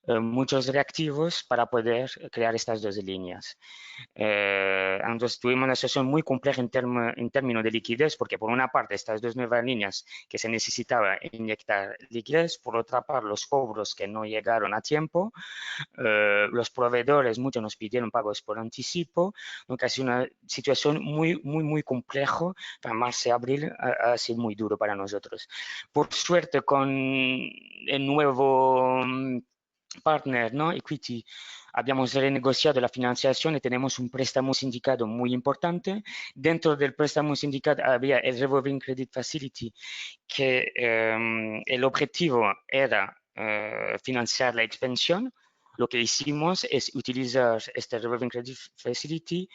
muchos reactivos para poder crear estas 2 líneas. Entonces tuvimos una situación muy compleja en términos de liquidez, porque por una parte estas 2 nuevas líneas que se necesitaba inyectar liquidez, por otra parte los cobros que no llegaron a tiempo, los proveedores muchos nos pidieron pagos por anticipo, aunque ha sido una situación muy compleja. Para marzo y abril ha sido muy duro para nosotros. Por suerte con el nuevo partner, ¿no? Equity, habíamos renegociado la financiación y tenemos un préstamo sindicado muy importante. Dentro del préstamo sindicado había el Revolving Credit Facility, que el objetivo era financiar la expansión. Lo que hicimos es utilizar este Revolving Credit Facility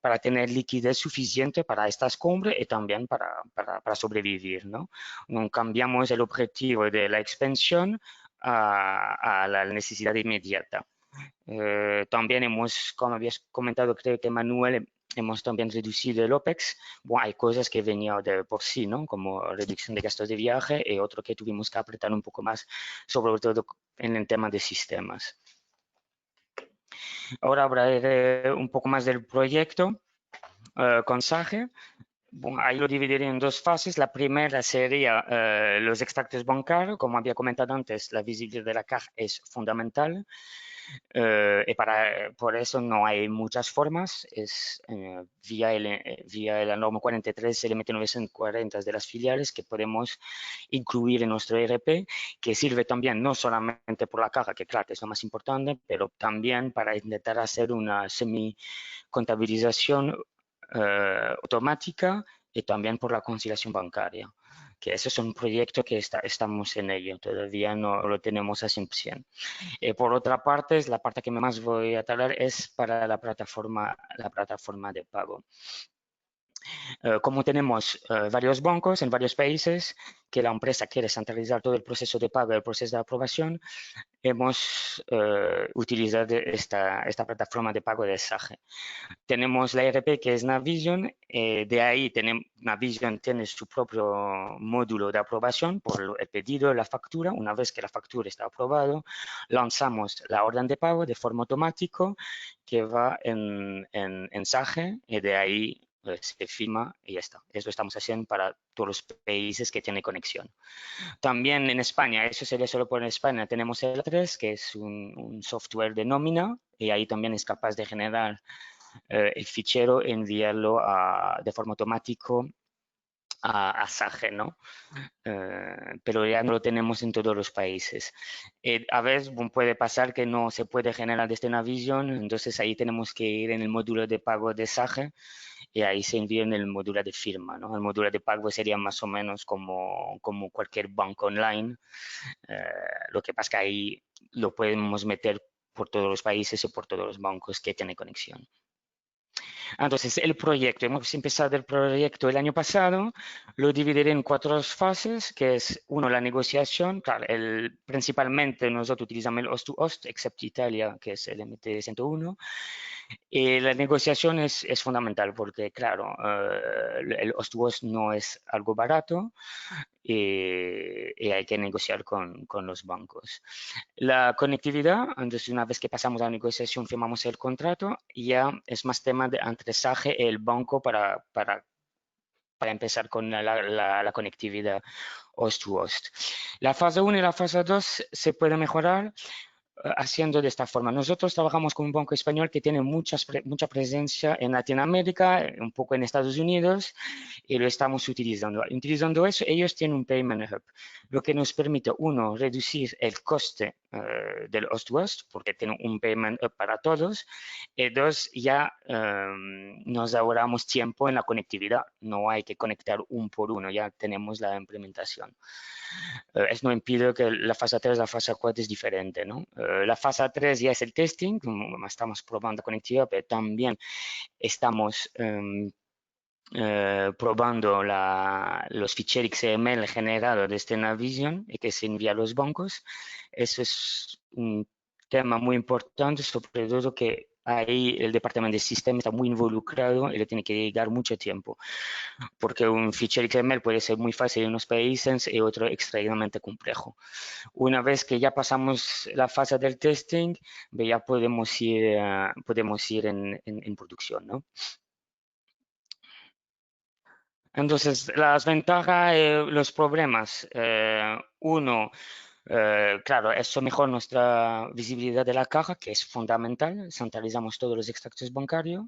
para tener liquidez suficiente para estas compras y también para sobrevivir, ¿no? Cambiamos el objetivo de la expansión a la necesidad inmediata. También hemos, como habías comentado, creo que Manuel, hemos también reducido el OPEX. Bueno, hay cosas que venían de por sí, ¿no? Como reducción de gastos de viaje y otro que tuvimos que apretar un poco más, sobre todo en el tema de sistemas. Ahora hablaré un poco más del proyecto con SAGE. Bueno, ahí lo dividiré en 2 fases. La primera sería los extractos bancarios. Como había comentado antes, la visibilidad de la caja es fundamental. Y por eso no hay muchas formas. Es vía la norma 43 LMT 940 de las filiales que podemos incluir en nuestro ERP, que sirve también no solamente por la caja, que claro que es lo más importante, pero también para intentar hacer una semi-contabilización automática y también por la conciliación bancaria, que ese es un proyecto que estamos en ello, todavía no lo tenemos a 100%. Por otra parte, la parte que más voy a tardar es para la plataforma de pago. Como tenemos varios bancos en varios países, que la empresa quiere centralizar todo el proceso de pago y el proceso de aprobación, hemos utilizado esta plataforma de pago de SAGE. Tenemos la ERP que es Navision, de ahí Navision tiene su propio módulo de aprobación por el pedido, la factura. Una vez que la factura está aprobada, lanzamos la orden de pago de forma automática que va en SAGE y de ahí se firma y ya está. Eso estamos haciendo para todos los países que tienen conexión. También en España, eso sería solo por España, tenemos el A3, que es un software de nómina y ahí también es capaz de generar el fichero e enviarlo de forma automática a SAGE, ¿no? Pero ya no lo tenemos en todos los países. A veces puede pasar que no se puede generar desde Navision, entonces ahí tenemos que ir en el módulo de pago de SAGE y ahí se envía en el módulo de firma, ¿no? El módulo de pago sería más o menos como cualquier banco online. Lo que pasa es que ahí lo podemos meter por todos los países y por todos los bancos que tienen conexión. Entonces, el proyecto, hemos empezado el proyecto el año pasado, lo dividiré en 4 fases, que es, uno, la negociación. Claro, principalmente nosotros utilizamos el host to host, excepto Italia, que es el MT-101. Y la negociación es fundamental porque, claro, el host-to-host no es algo barato y hay que negociar con los bancos. La conectividad, entonces una vez que pasamos la negociación, firmamos el contrato, ya es más tema de entresaje el banco para empezar con la conectividad host-to-host. La fase 1 y la fase 2 se puede mejorar haciendo de esta forma. Nosotros trabajamos con un banco español que tiene mucha presencia en Latinoamérica, un poco en Estados Unidos, y lo estamos utilizando. Utilizando eso, ellos tienen un Payment Hub, lo que nos permite, uno, reducir el coste del host-to-host, porque tiene un Payment Hub para todos, y dos, ya nos ahorramos tiempo en la conectividad. No hay que conectar uno por uno, ya tenemos la implementación. Eso no impide que la fase 3 y la fase 4 es diferente, ¿no? La fase 3 ya es el testing, estamos probando conectividad, pero también estamos probando los ficheros XML generados desde Navision y que se envía a los bancos. Eso es un tema muy importante, sobre todo que ahí el departamento de sistemas está muy involucrado y le tiene que dedicar mucho tiempo, porque un fichero XML puede ser muy fácil en unos países y otro extremadamente complejo. Una vez que ya pasamos la fase del testing, ya podemos ir en producción, ¿no? Entonces, las ventajas, los problemas. Uno, claro, eso mejora nuestra visibilidad de la caja, que es fundamental. Centralizamos todos los extractos bancarios.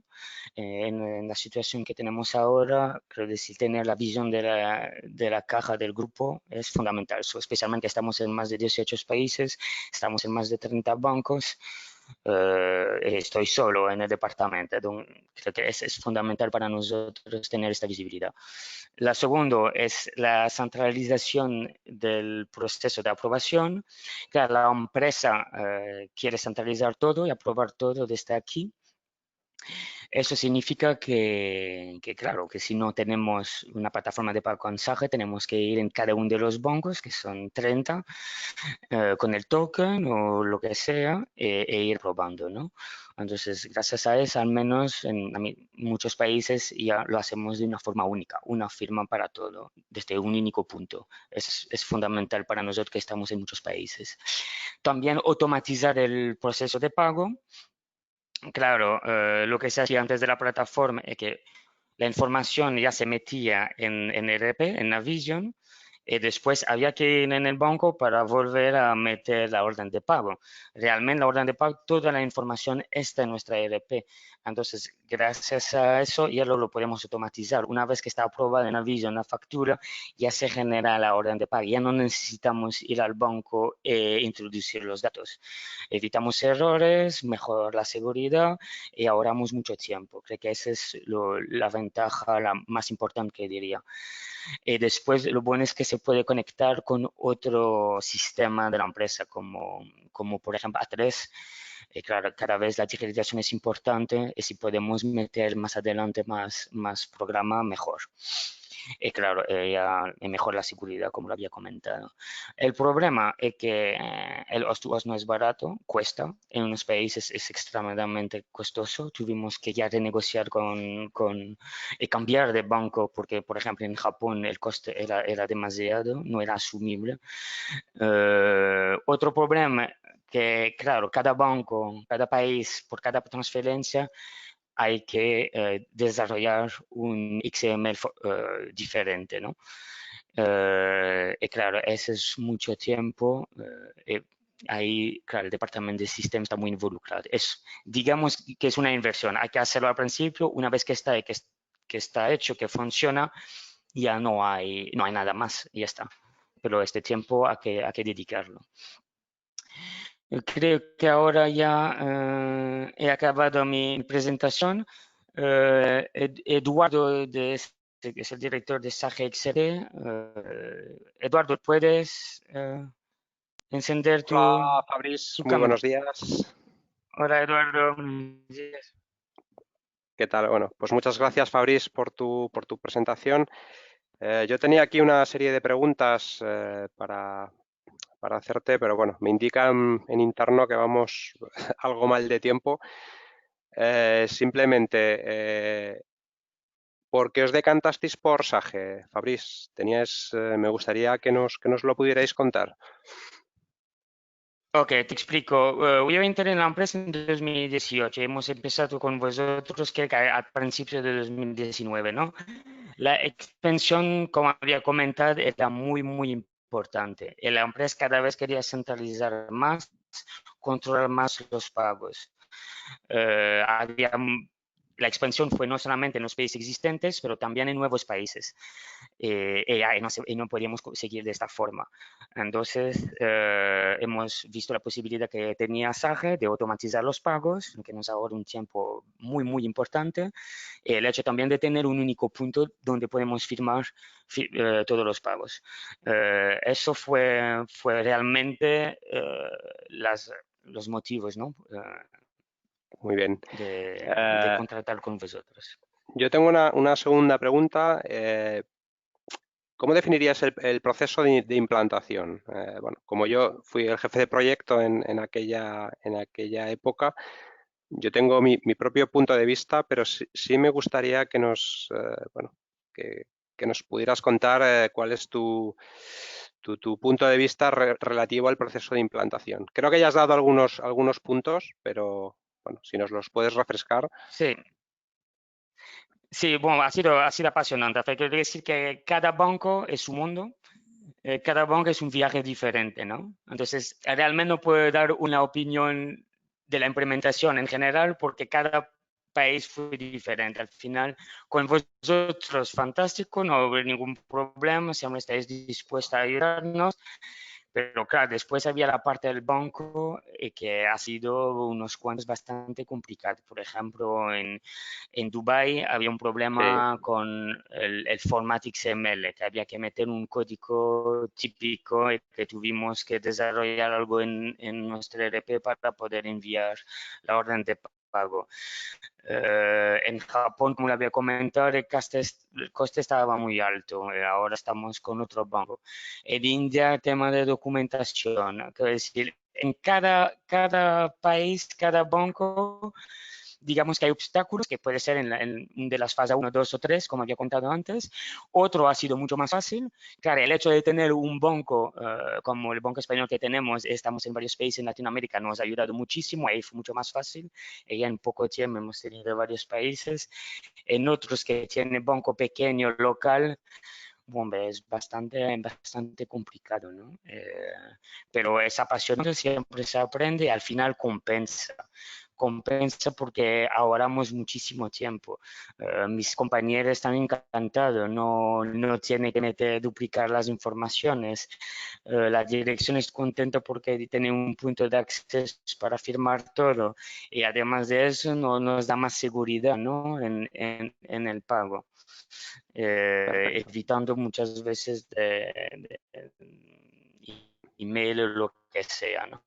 En la situación que tenemos ahora, creo decir, tener la visión de la caja del grupo es fundamental. Especialmente estamos en más de 18 países, estamos en más de 30 bancos. Estoy solo en el departamento. Creo que es fundamental para nosotros tener esta visibilidad. La segunda es la centralización del proceso de aprobación. Claro, la empresa quiere centralizar todo y aprobar todo desde aquí. Eso significa claro, que si no tenemos una plataforma de pago con SAGE, tenemos que ir en cada uno de los bancos, que son 30, con el token o lo que sea, e ir probando, ¿no? Entonces, gracias a eso, al menos en muchos países ya lo hacemos de una forma única, una firma para todo, desde un único punto. Es fundamental para nosotros que estamos en muchos países. También automatizar el proceso de pago. Claro, lo que se hacía antes de la plataforma es que la información ya se metía en ERP, en Navision, y después había que ir en el banco para volver a meter la orden de pago. Realmente la orden de pago, toda la información está en nuestra ERP. Entonces, gracias a eso ya lo podemos automatizar. Una vez que está aprobada en Navision la factura, ya se genera la orden de pago. Ya no necesitamos ir al banco e introducir los datos. Evitamos errores, mejor la seguridad y ahorramos mucho tiempo. Creo que esa es la ventaja la más importante que diría. Y después lo bueno es que se puede conectar con otro sistema de la empresa, como por ejemplo A3. Claro, cada vez la digitalización es importante y si podemos meter más adelante más programa, mejor. Y claro, ya mejora la seguridad, como lo había comentado. El problema es que el host-to-host no es barato, cuesta. En unos países es extremadamente costoso. Tuvimos que ya renegociar y cambiar de banco porque, por ejemplo, en Japón el coste era demasiado, no era asumible. Otro problema que, claro, cada banco, cada país, por cada transferencia, hay que desarrollar un XML diferente, ¿no? Y claro, ese es mucho tiempo. Ahí, claro, el departamento de sistemas está muy involucrado. Digamos que es una inversión. Hay que hacerlo al principio. Una vez que está hecho, que funciona, ya no hay nada más. Ya está. Pero este tiempo hay que dedicarlo. Creo que ahora ya he acabado mi presentación. Eduardo, que es el director de SAGE XD. Eduardo, ¿puedes encender Hola, Fabrice, muy cámara? buenos días. Hola, Eduardo. Buenos días. ¿Qué tal? Bueno, pues muchas gracias, Fabrice, por tu presentación. Yo tenía aquí una serie de preguntas para hacerte, pero bueno, me indican en interno que vamos algo mal de tiempo. simplemente, ¿por qué os decantasteis por SAGE, Fabrice? Me gustaría que nos lo pudierais contar. Ok, te explico. Yo entré en la empresa en 2018. Hemos empezado con vosotros que a principios de 2019, ¿no? La expansión, como había comentado, era muy importante. Y la empresa cada vez quería centralizar más, controlar más los pagos. La expansión fue no solamente en los países existentes, pero también en nuevos países. Y no podíamos seguir de esta forma. Entonces, hemos visto la posibilidad que tenía SAGE de automatizar los pagos, que nos ahorra un tiempo muy importante. El hecho también de tener un único punto donde podemos firmar todos los pagos. Eso fue realmente los motivos, ¿no? Muy bien. de contratar con vosotros. Yo tengo una segunda pregunta. ¿Cómo definirías el proceso de implantación? Bueno, como yo fui el jefe de proyecto en aquella época, yo tengo mi propio punto de vista, pero sí me gustaría que nos pudieras contar cuál es tu punto de vista relativo al proceso de implantación. Creo que ya has dado algunos puntos, pero bueno, si nos los puedes refrescar. Sí. Sí, bueno, ha sido apasionante. Quiero decir que cada banco es un mundo, cada banco es un viaje diferente, ¿no? Entonces, realmente no puedo dar una opinión de la implementación en general porque cada país fue diferente. Al final, con vosotros, fantástico, no hubo ningún problema, siempre estáis dispuestos a ayudarnos. Pero claro, después había la parte del banco que ha sido unos cuantos bastante complicado. Por ejemplo, en Dubái había un problema con el formato XML, que había que meter un código típico y que tuvimos que desarrollar algo en nuestro ERP para poder enviar la orden de pago. En Japón, como le había comentado, el coste estaba muy alto. Ahora estamos con otro banco. En India, tema de documentación. Quiero decir, en cada país, cada banco, digamos que hay obstáculos que puede ser de las fases 1, 2 o 3, como había contado antes. Otro ha sido mucho más fácil. Claro, el hecho de tener un banco como el banco español que tenemos, estamos en varios países en Latinoamérica, nos ha ayudado muchísimo, ahí fue mucho más fácil. Y ya en poco tiempo hemos tenido varios países. En otros que tienen banco pequeño, local, bueno, es bastante complicado, ¿no? Pero es apasionante, siempre se aprende y al final compensa porque ahorramos muchísimo tiempo. Mis compañeros están encantados, no tienen que duplicar las informaciones. La dirección es contenta porque tiene un punto de acceso para firmar todo y además de eso nos da más seguridad, ¿no? en el pago. Evitando muchas veces de email o lo que sea, ¿no?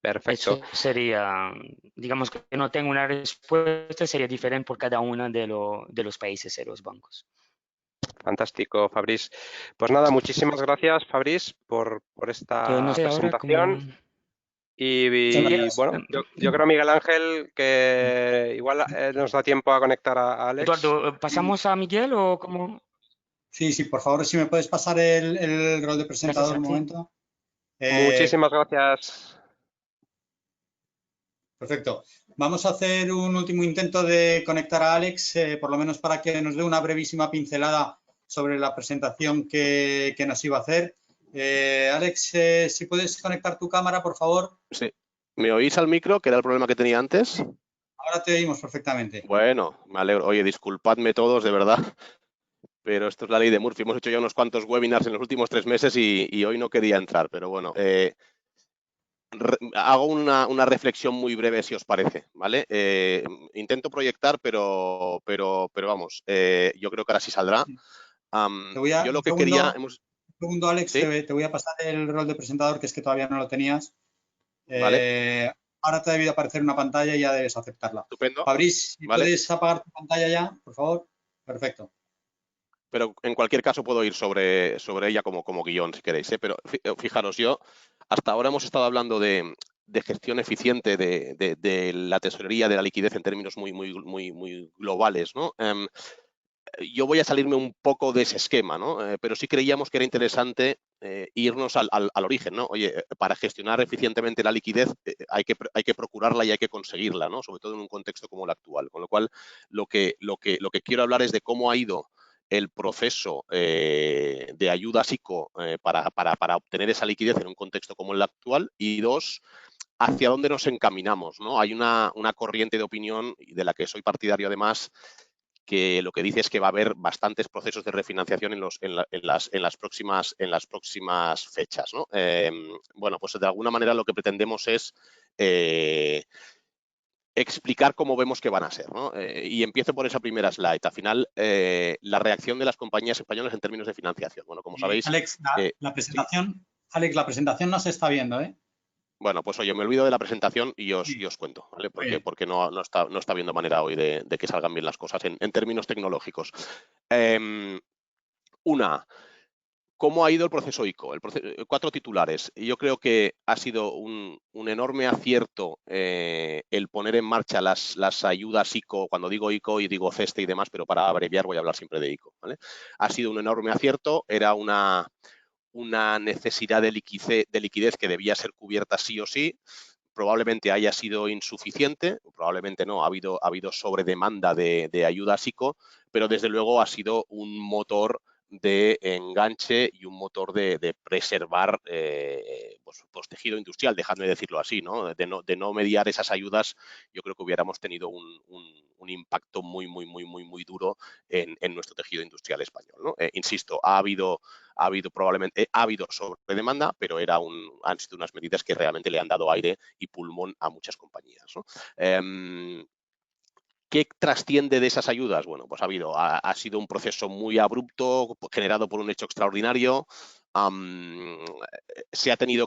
Perfecto. Eso sería, digamos que no tengo una respuesta, sería diferente por cada uno de los países y los bancos. Fantástico, Fabrice. Pues nada, muchísimas gracias, Fabrice, por esta No sé presentación. Y bueno, yo creo, Miguel Ángel, que igual nos da tiempo a conectar a Alex. Eduardo, ¿pasamos a Miguel o cómo? Sí, por favor, si me puedes pasar el rol de presentador un momento. Muchísimas gracias. Perfecto. Vamos a hacer un último intento de conectar a Alex, por lo menos para que nos dé una brevísima pincelada sobre la presentación que nos iba a hacer. Alex, si puedes conectar tu cámara, por favor. Sí. ¿Me oís al micro, que era el problema que tenía antes? Ahora te oímos perfectamente. Bueno, me alegro. Oye, disculpadme todos, de verdad, pero esto es la ley de Murphy. Hemos hecho ya unos cuantos webinars en los últimos 3 meses y hoy no quería entrar, pero bueno, hago una reflexión muy breve, si os parece, ¿vale? Intento proyectar, pero vamos, yo creo que ahora sí saldrá. Yo lo que quería... Un segundo, Alex, ¿Sí? te voy a pasar el rol de presentador, que es que todavía no lo tenías. Vale. Ahora te ha debido aparecer una pantalla y ya debes aceptarla. Estupendo. Fabrice, si ¿Vale? puedes apagar tu pantalla ya, por favor. Perfecto. Pero en cualquier caso puedo ir sobre ella como guión, si queréis, ¿eh? Pero fijaros, yo hasta ahora hemos estado hablando de de gestión eficiente de la tesorería, de la liquidez en términos muy globales, ¿no? Yo voy a salirme un poco de ese esquema, ¿no? Pero sí creíamos que era interesante irnos al origen, ¿no? Oye, para gestionar eficientemente la liquidez hay que procurarla y hay que conseguirla, ¿no? Sobre todo en un contexto como el actual. Con lo cual, lo que quiero hablar es de cómo ha ido el proceso de ayuda SICO para obtener esa liquidez en un contexto como el actual, y dos, hacia dónde nos encaminamos, ¿no? Hay una corriente de opinión, de la que soy partidario además, que lo que dice es que va a haber bastantes procesos de refinanciación en las próximas fechas, ¿no? Bueno, pues de alguna manera lo que pretendemos es explicar cómo vemos que van a ser, ¿no? Y empiezo por esa primera slide. Al final, la reacción de las compañías españolas en términos de financiación. Bueno, como sabéis... Alex, la presentación, Alex, la presentación no se está viendo, ¿eh? Bueno, pues oye, me olvido de la presentación y os cuento, ¿vale? Porque no está viendo manera hoy de que salgan bien las cosas en términos tecnológicos. ¿Cómo ha ido el proceso ICO? 4 titulares. Yo creo que ha sido un enorme acierto el poner en marcha las ayudas ICO. Cuando digo ICO y digo CESTE y demás, pero para abreviar voy a hablar siempre de ICO, ¿vale? Ha sido un enorme acierto. Era una necesidad de liquidez que debía ser cubierta sí o sí. Probablemente haya sido insuficiente, probablemente no, ha habido sobredemanda de ayuda SICO, pero desde luego ha sido un motor de enganche y un motor de preservar pues tejido industrial, dejadme decirlo así, ¿no? De no mediar esas ayudas, yo creo que hubiéramos tenido un impacto muy duro en nuestro tejido industrial español, ¿no? Insisto, ha habido sobredemanda, pero han sido unas medidas que realmente le han dado aire y pulmón a muchas compañías, ¿no? ¿Qué trasciende de esas ayudas? Bueno, pues ha sido un proceso muy abrupto, generado por un hecho extraordinario. Ha tenido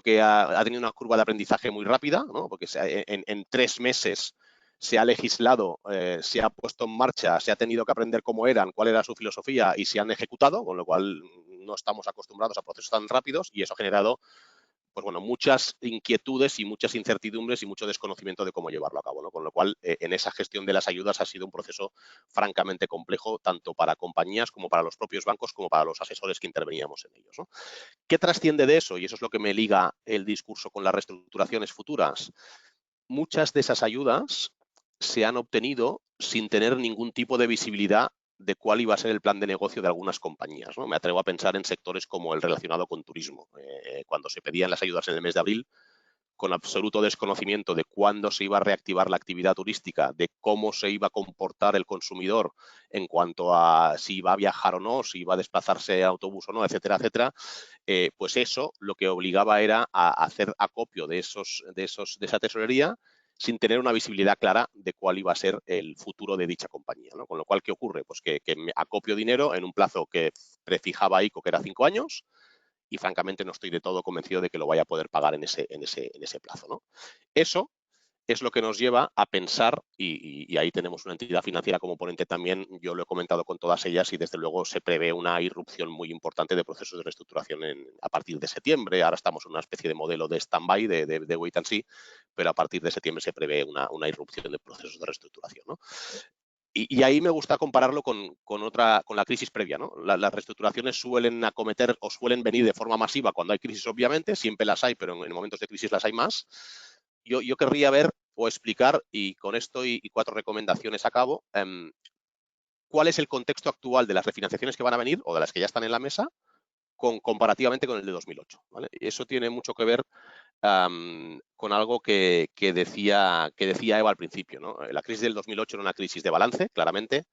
una curva de aprendizaje muy rápida, ¿no? Porque en 3 meses se ha legislado, se ha puesto en marcha, se ha tenido que aprender cómo eran, cuál era su filosofía y se han ejecutado, con lo cual no estamos acostumbrados a procesos tan rápidos, y eso ha generado, pues bueno, muchas inquietudes y muchas incertidumbres y mucho desconocimiento de cómo llevarlo a cabo, ¿no? Con lo cual, en esa gestión de las ayudas ha sido un proceso francamente complejo, tanto para compañías como para los propios bancos, como para los asesores que interveníamos en ellos, ¿no? ¿Qué trasciende de eso? Y eso es lo que me liga el discurso con las reestructuraciones futuras. Muchas de esas ayudas se han obtenido sin tener ningún tipo de visibilidad de cuál iba a ser el plan de negocio de algunas compañías, ¿no? Me atrevo a pensar en sectores como el relacionado con turismo. Cuando se pedían las ayudas en el mes de abril, con absoluto desconocimiento de cuándo se iba a reactivar la actividad turística, de cómo se iba a comportar el consumidor en cuanto a si iba a viajar o no, si iba a desplazarse en autobús o no, etcétera, etcétera, pues eso lo que obligaba era a hacer acopio de esa tesorería sin tener una visibilidad clara de cuál iba a ser el futuro de dicha compañía, ¿no? Con lo cual, ¿qué ocurre? Pues que me acopio dinero en un plazo que prefijaba ICO, que era 5 años, y francamente no estoy de todo convencido de que lo vaya a poder pagar en ese plazo, ¿no? Eso es lo que nos lleva a pensar, y ahí tenemos una entidad financiera como ponente también, yo lo he comentado con todas ellas, y desde luego se prevé una irrupción muy importante de procesos de reestructuración a partir de septiembre. Ahora estamos en una especie de modelo de stand-by, de wait and see, pero a partir de septiembre se prevé una irrupción de procesos de reestructuración, ¿no? Y ahí me gusta compararlo con la crisis previa, ¿no? Las reestructuraciones suelen acometer o suelen venir de forma masiva cuando hay crisis, obviamente, siempre las hay, pero en momentos de crisis las hay más. Yo querría ver o explicar, y con esto y 4 recomendaciones acabo, cuál es el contexto actual de las refinanciaciones que van a venir o de las que ya están en la mesa comparativamente con el de 2008, ¿vale? Y eso tiene mucho que ver con algo que decía Eva al principio, ¿no? La crisis del 2008 era una crisis de balance, claramente,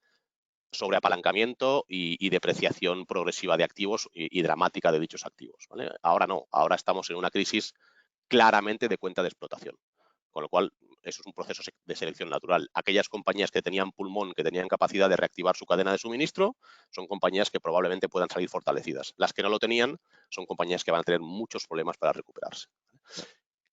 sobre apalancamiento y depreciación progresiva de activos y dramática de dichos activos, ¿vale? Ahora no, ahora estamos en una crisis claramente de cuenta de explotación, con lo cual eso es un proceso de selección natural. Aquellas compañías que tenían pulmón, que tenían capacidad de reactivar su cadena de suministro, son compañías que probablemente puedan salir fortalecidas. Las que no lo tenían son compañías que van a tener muchos problemas para recuperarse.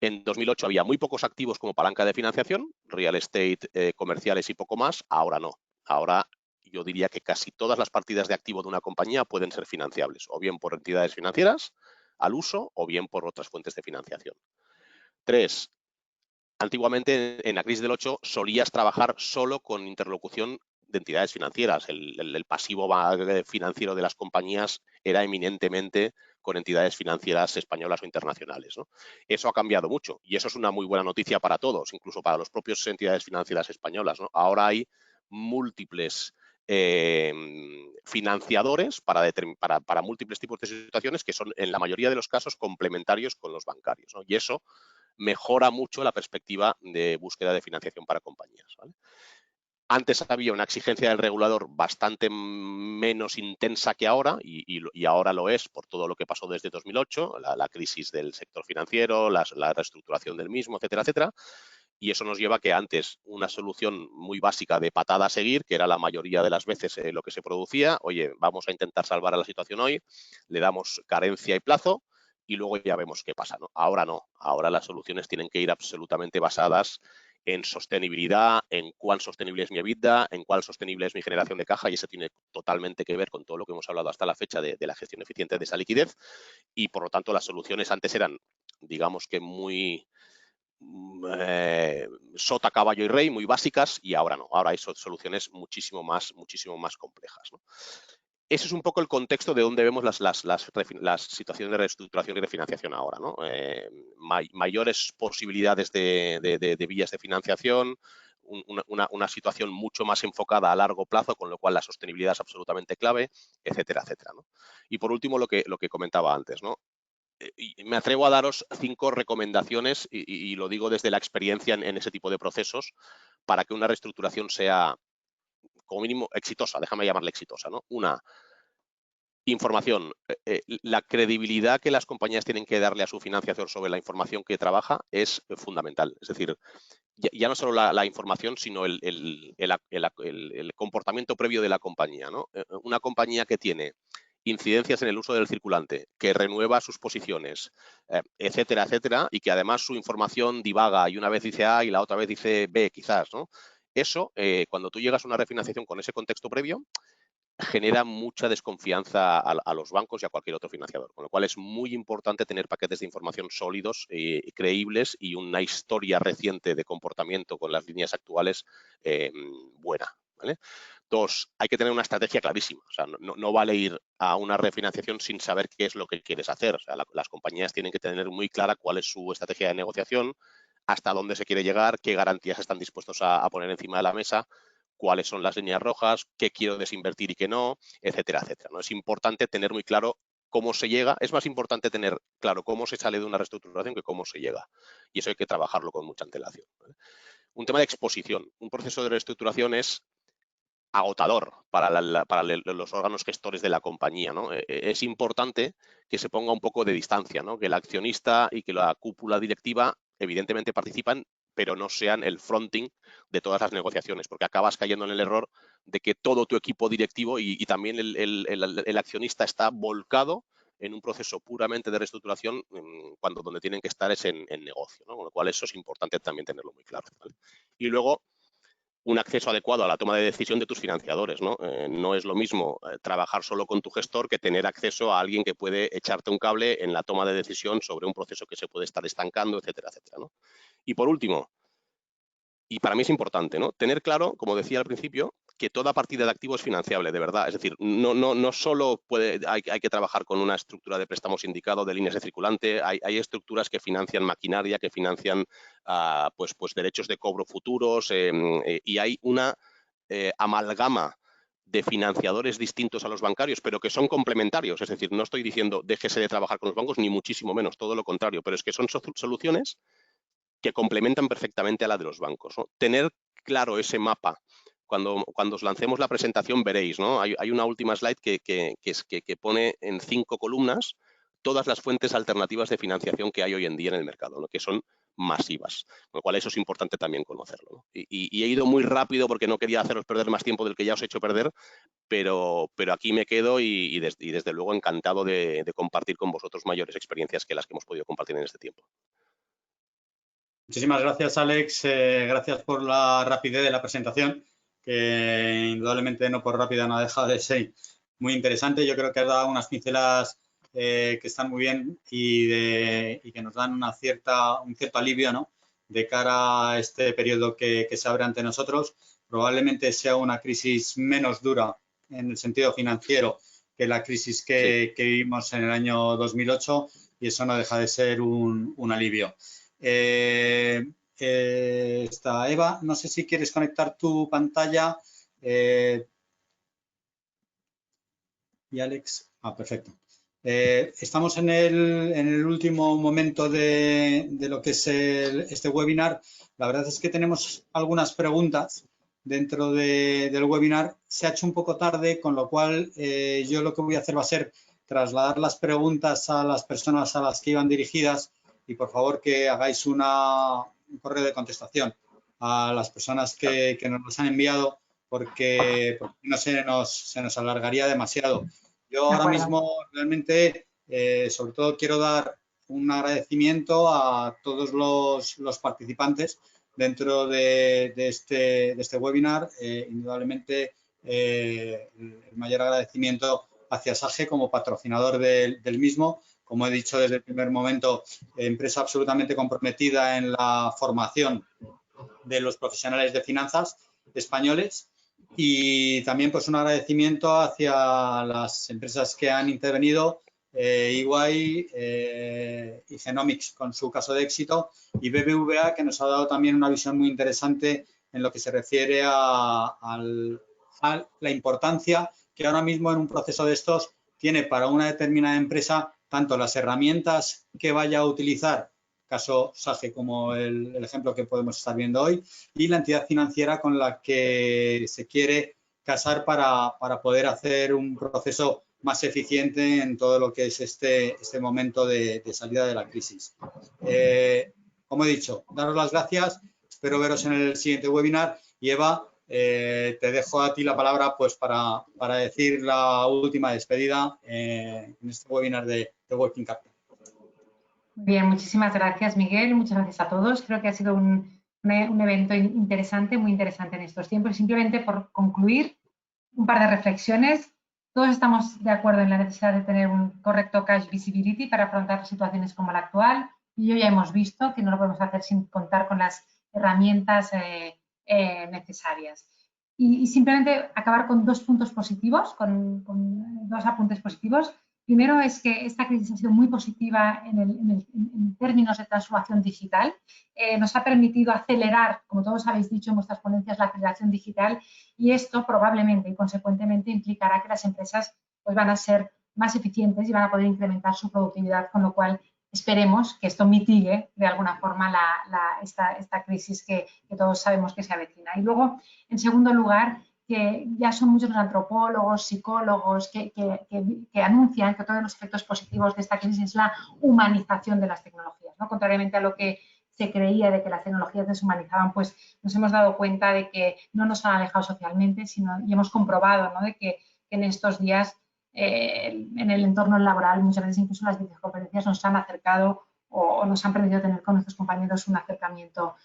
En 2008 había muy pocos activos como palanca de financiación, real estate, comerciales y poco más. Ahora no. Ahora yo diría que casi todas las partidas de activo de una compañía pueden ser financiables, o bien por entidades financieras al uso, o bien por otras fuentes de financiación. 3. antiguamente en la crisis del 8 solías trabajar solo con interlocución de entidades financieras. El pasivo financiero de las compañías era eminentemente con entidades financieras españolas o internacionales, ¿no? Eso ha cambiado mucho y eso es una muy buena noticia para todos, incluso para las propias entidades financieras españolas, ¿no? Ahora hay múltiples financiadores para múltiples tipos de situaciones que son en la mayoría de los casos complementarios con los bancarios, ¿no? Y eso mejora mucho la perspectiva de búsqueda de financiación para compañías, ¿vale? Antes había una exigencia del regulador bastante menos intensa que ahora y ahora lo es por todo lo que pasó desde 2008, la crisis del sector financiero, la reestructuración del mismo, etcétera, etcétera. Y eso nos lleva a que antes una solución muy básica de patada a seguir, que era la mayoría de las veces lo que se producía, oye, vamos a intentar salvar a la situación hoy, le damos carencia y plazo y luego ya vemos qué pasa, ¿no? Ahora no, ahora las soluciones tienen que ir absolutamente basadas en sostenibilidad, en cuán sostenible es mi EBITDA, en cuán sostenible es mi generación de caja y eso tiene totalmente que ver con todo lo que hemos hablado hasta la fecha de la gestión eficiente de esa liquidez y por lo tanto las soluciones antes eran, digamos que muy sota, caballo y rey, muy básicas y ahora no, ahora hay soluciones muchísimo más complejas, ¿no? Ese es un poco el contexto de donde vemos las situaciones de reestructuración y de financiación ahora, ¿no? Mayores posibilidades de vías de financiación, una situación mucho más enfocada a largo plazo, con lo cual la sostenibilidad es absolutamente clave, etcétera, etcétera, ¿no? Y por último, lo que comentaba antes, ¿no? Y me atrevo a daros 5 recomendaciones y lo digo desde la experiencia en ese tipo de procesos para que una reestructuración sea como mínimo exitosa, déjame llamarla exitosa, ¿no? Una, información. La credibilidad que las compañías tienen que darle a su financiador sobre la información que trabaja es fundamental. Es decir, ya no solo la información, sino el comportamiento previo de la compañía, ¿no? Una compañía que tiene incidencias en el uso del circulante, que renueva sus posiciones, etcétera, etcétera, y que además su información divaga y una vez dice A y la otra vez dice B, quizás, ¿no? Eso, cuando tú llegas a una refinanciación con ese contexto previo, genera mucha desconfianza a los bancos y a cualquier otro financiador, con lo cual es muy importante tener paquetes de información sólidos, creíbles y una historia reciente de comportamiento con las líneas actuales buena, ¿vale? 2, hay que tener una estrategia clarísima, o sea, no vale ir a una refinanciación sin saber qué es lo que quieres hacer, o sea, las compañías tienen que tener muy clara cuál es su estrategia de negociación, hasta dónde se quiere llegar, qué garantías están dispuestos a poner encima de la mesa, cuáles son las líneas rojas, qué quiero desinvertir y qué no, etcétera, etcétera, ¿no? Es importante tener muy claro cómo se llega, es más importante tener claro cómo se sale de una reestructuración que cómo se llega. Y eso hay que trabajarlo con mucha antelación, ¿vale? Un tema de exposición. Un proceso de reestructuración es agotador para los órganos gestores de la compañía, ¿no? Es importante que se ponga un poco de distancia, ¿no? Que el accionista y que la cúpula directiva evidentemente participan, pero no sean el fronting de todas las negociaciones, porque acabas cayendo en el error de que todo tu equipo directivo y también el accionista está volcado en un proceso puramente de reestructuración cuando donde tienen que estar es en negocio, ¿no? Con lo cual eso es importante también tenerlo muy claro, ¿vale? Y luego, un acceso adecuado a la toma de decisión de tus financiadores, ¿no? No es lo mismo trabajar solo con tu gestor que tener acceso a alguien que puede echarte un cable en la toma de decisión sobre un proceso que se puede estar estancando, etcétera, etcétera, ¿no? Y por último, y para mí es importante, ¿no? Tener claro, como decía al principio, que toda partida de activo es financiable, de verdad. Es decir, no solo hay que trabajar con una estructura de préstamo sindicado de líneas de circulante, hay estructuras que financian maquinaria, que financian pues derechos de cobro futuros y hay una amalgama de financiadores distintos a los bancarios, pero que son complementarios. Es decir, no estoy diciendo déjese de trabajar con los bancos, ni muchísimo menos, todo lo contrario, pero es que son soluciones que complementan perfectamente a la de los bancos, ¿no? Tener claro ese mapa. Cuando os lancemos la presentación veréis, ¿no? Hay una última slide que pone en 5 columnas todas las fuentes alternativas de financiación que hay hoy en día en el mercado, ¿no? Que son masivas, con lo cual eso es importante también conocerlo, ¿no? Y he ido muy rápido porque no quería haceros perder más tiempo del que ya os he hecho perder, pero aquí me quedo y desde luego encantado de compartir con vosotros mayores experiencias que las que hemos podido compartir en este tiempo. Muchísimas gracias, Alex. Gracias por la rapidez de la presentación, que indudablemente no por rápida no ha dejado de ser muy interesante. Yo creo que has dado unas pinceladas que están muy bien y que nos dan un cierto alivio, ¿no? de cara a este periodo que se abre ante nosotros. Probablemente sea una crisis menos dura en el sentido financiero que la crisis que vivimos en el año 2008 y eso no deja de ser un alivio. Está Eva, no sé si quieres conectar tu pantalla. Y Alex, perfecto. Estamos en el último momento de lo que es este webinar. La verdad es que tenemos algunas preguntas dentro del webinar. Se ha hecho un poco tarde, con lo cual yo lo que voy a hacer va a ser trasladar las preguntas a las personas a las que iban dirigidas y por favor que hagáis un correo de contestación a las personas que nos los han enviado porque no se nos alargaría demasiado. Yo ahora mismo realmente, sobre todo, quiero dar un agradecimiento a todos los participantes dentro de este webinar. Indudablemente, el mayor agradecimiento hacia SAGE como patrocinador del mismo. Como he dicho desde el primer momento, empresa absolutamente comprometida en la formación de los profesionales de finanzas españoles. Y también pues un agradecimiento hacia las empresas que han intervenido, EY y Genomics con su caso de éxito y BBVA que nos ha dado también una visión muy interesante en lo que se refiere a la importancia que ahora mismo en un proceso de estos tiene para una determinada empresa tanto las herramientas que vaya a utilizar, caso SAGE como el ejemplo que podemos estar viendo hoy, y la entidad financiera con la que se quiere casar para poder hacer un proceso más eficiente en todo lo que es este momento de salida de la crisis. Como he dicho, daros las gracias, espero veros en el siguiente webinar y Eva, te dejo a ti la palabra pues para decir la última despedida en este webinar de Working Capital. Bien, muchísimas gracias, Miguel. Muchas gracias a todos. Creo que ha sido un evento interesante, muy interesante en estos tiempos. Simplemente por concluir, un par de reflexiones. Todos estamos de acuerdo en la necesidad de tener un correcto cash visibility para afrontar situaciones como la actual. Y hoy ya hemos visto que no lo podemos hacer sin contar con las herramientas necesarias. Y simplemente acabar con dos puntos positivos, con dos apuntes positivos. Primero es que esta crisis ha sido muy positiva en términos de transformación digital. Nos ha permitido acelerar, como todos habéis dicho en vuestras ponencias, la aceleración digital y esto probablemente y consecuentemente implicará que las empresas pues, van a ser más eficientes y van a poder incrementar su productividad, con lo cual esperemos que esto mitigue de alguna forma esta crisis que todos sabemos que se avecina. Y luego, en segundo lugar, que ya son muchos los antropólogos, psicólogos que anuncian que todos los efectos positivos de esta crisis es la humanización de las tecnologías, ¿no? Contrariamente a lo que se creía de que las tecnologías deshumanizaban, pues nos hemos dado cuenta de que no nos han alejado socialmente, y hemos comprobado, ¿no? de que en estos días en el entorno laboral muchas veces incluso las videoconferencias nos han acercado o nos han permitido tener con nuestros compañeros un acercamiento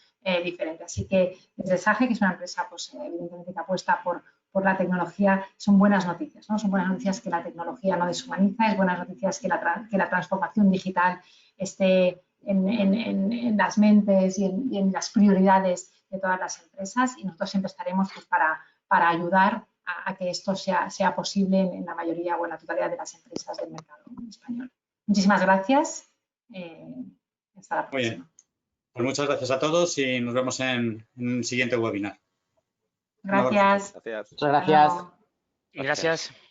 diferente. Así que desde SAGE, que es una empresa pues, evidentemente que apuesta por la tecnología, son buenas noticias, ¿no? Son buenas noticias que la tecnología no deshumaniza, es buenas noticias que la transformación digital esté en las mentes y en las prioridades de todas las empresas y nosotros siempre estaremos pues, para ayudar a que esto sea posible en la mayoría o en la totalidad de las empresas del mercado español. Muchísimas gracias. Hasta la próxima. Muy bien. Pues muchas gracias a todos y nos vemos en el siguiente webinar. Gracias. Gracias. Muchas gracias. Gracias.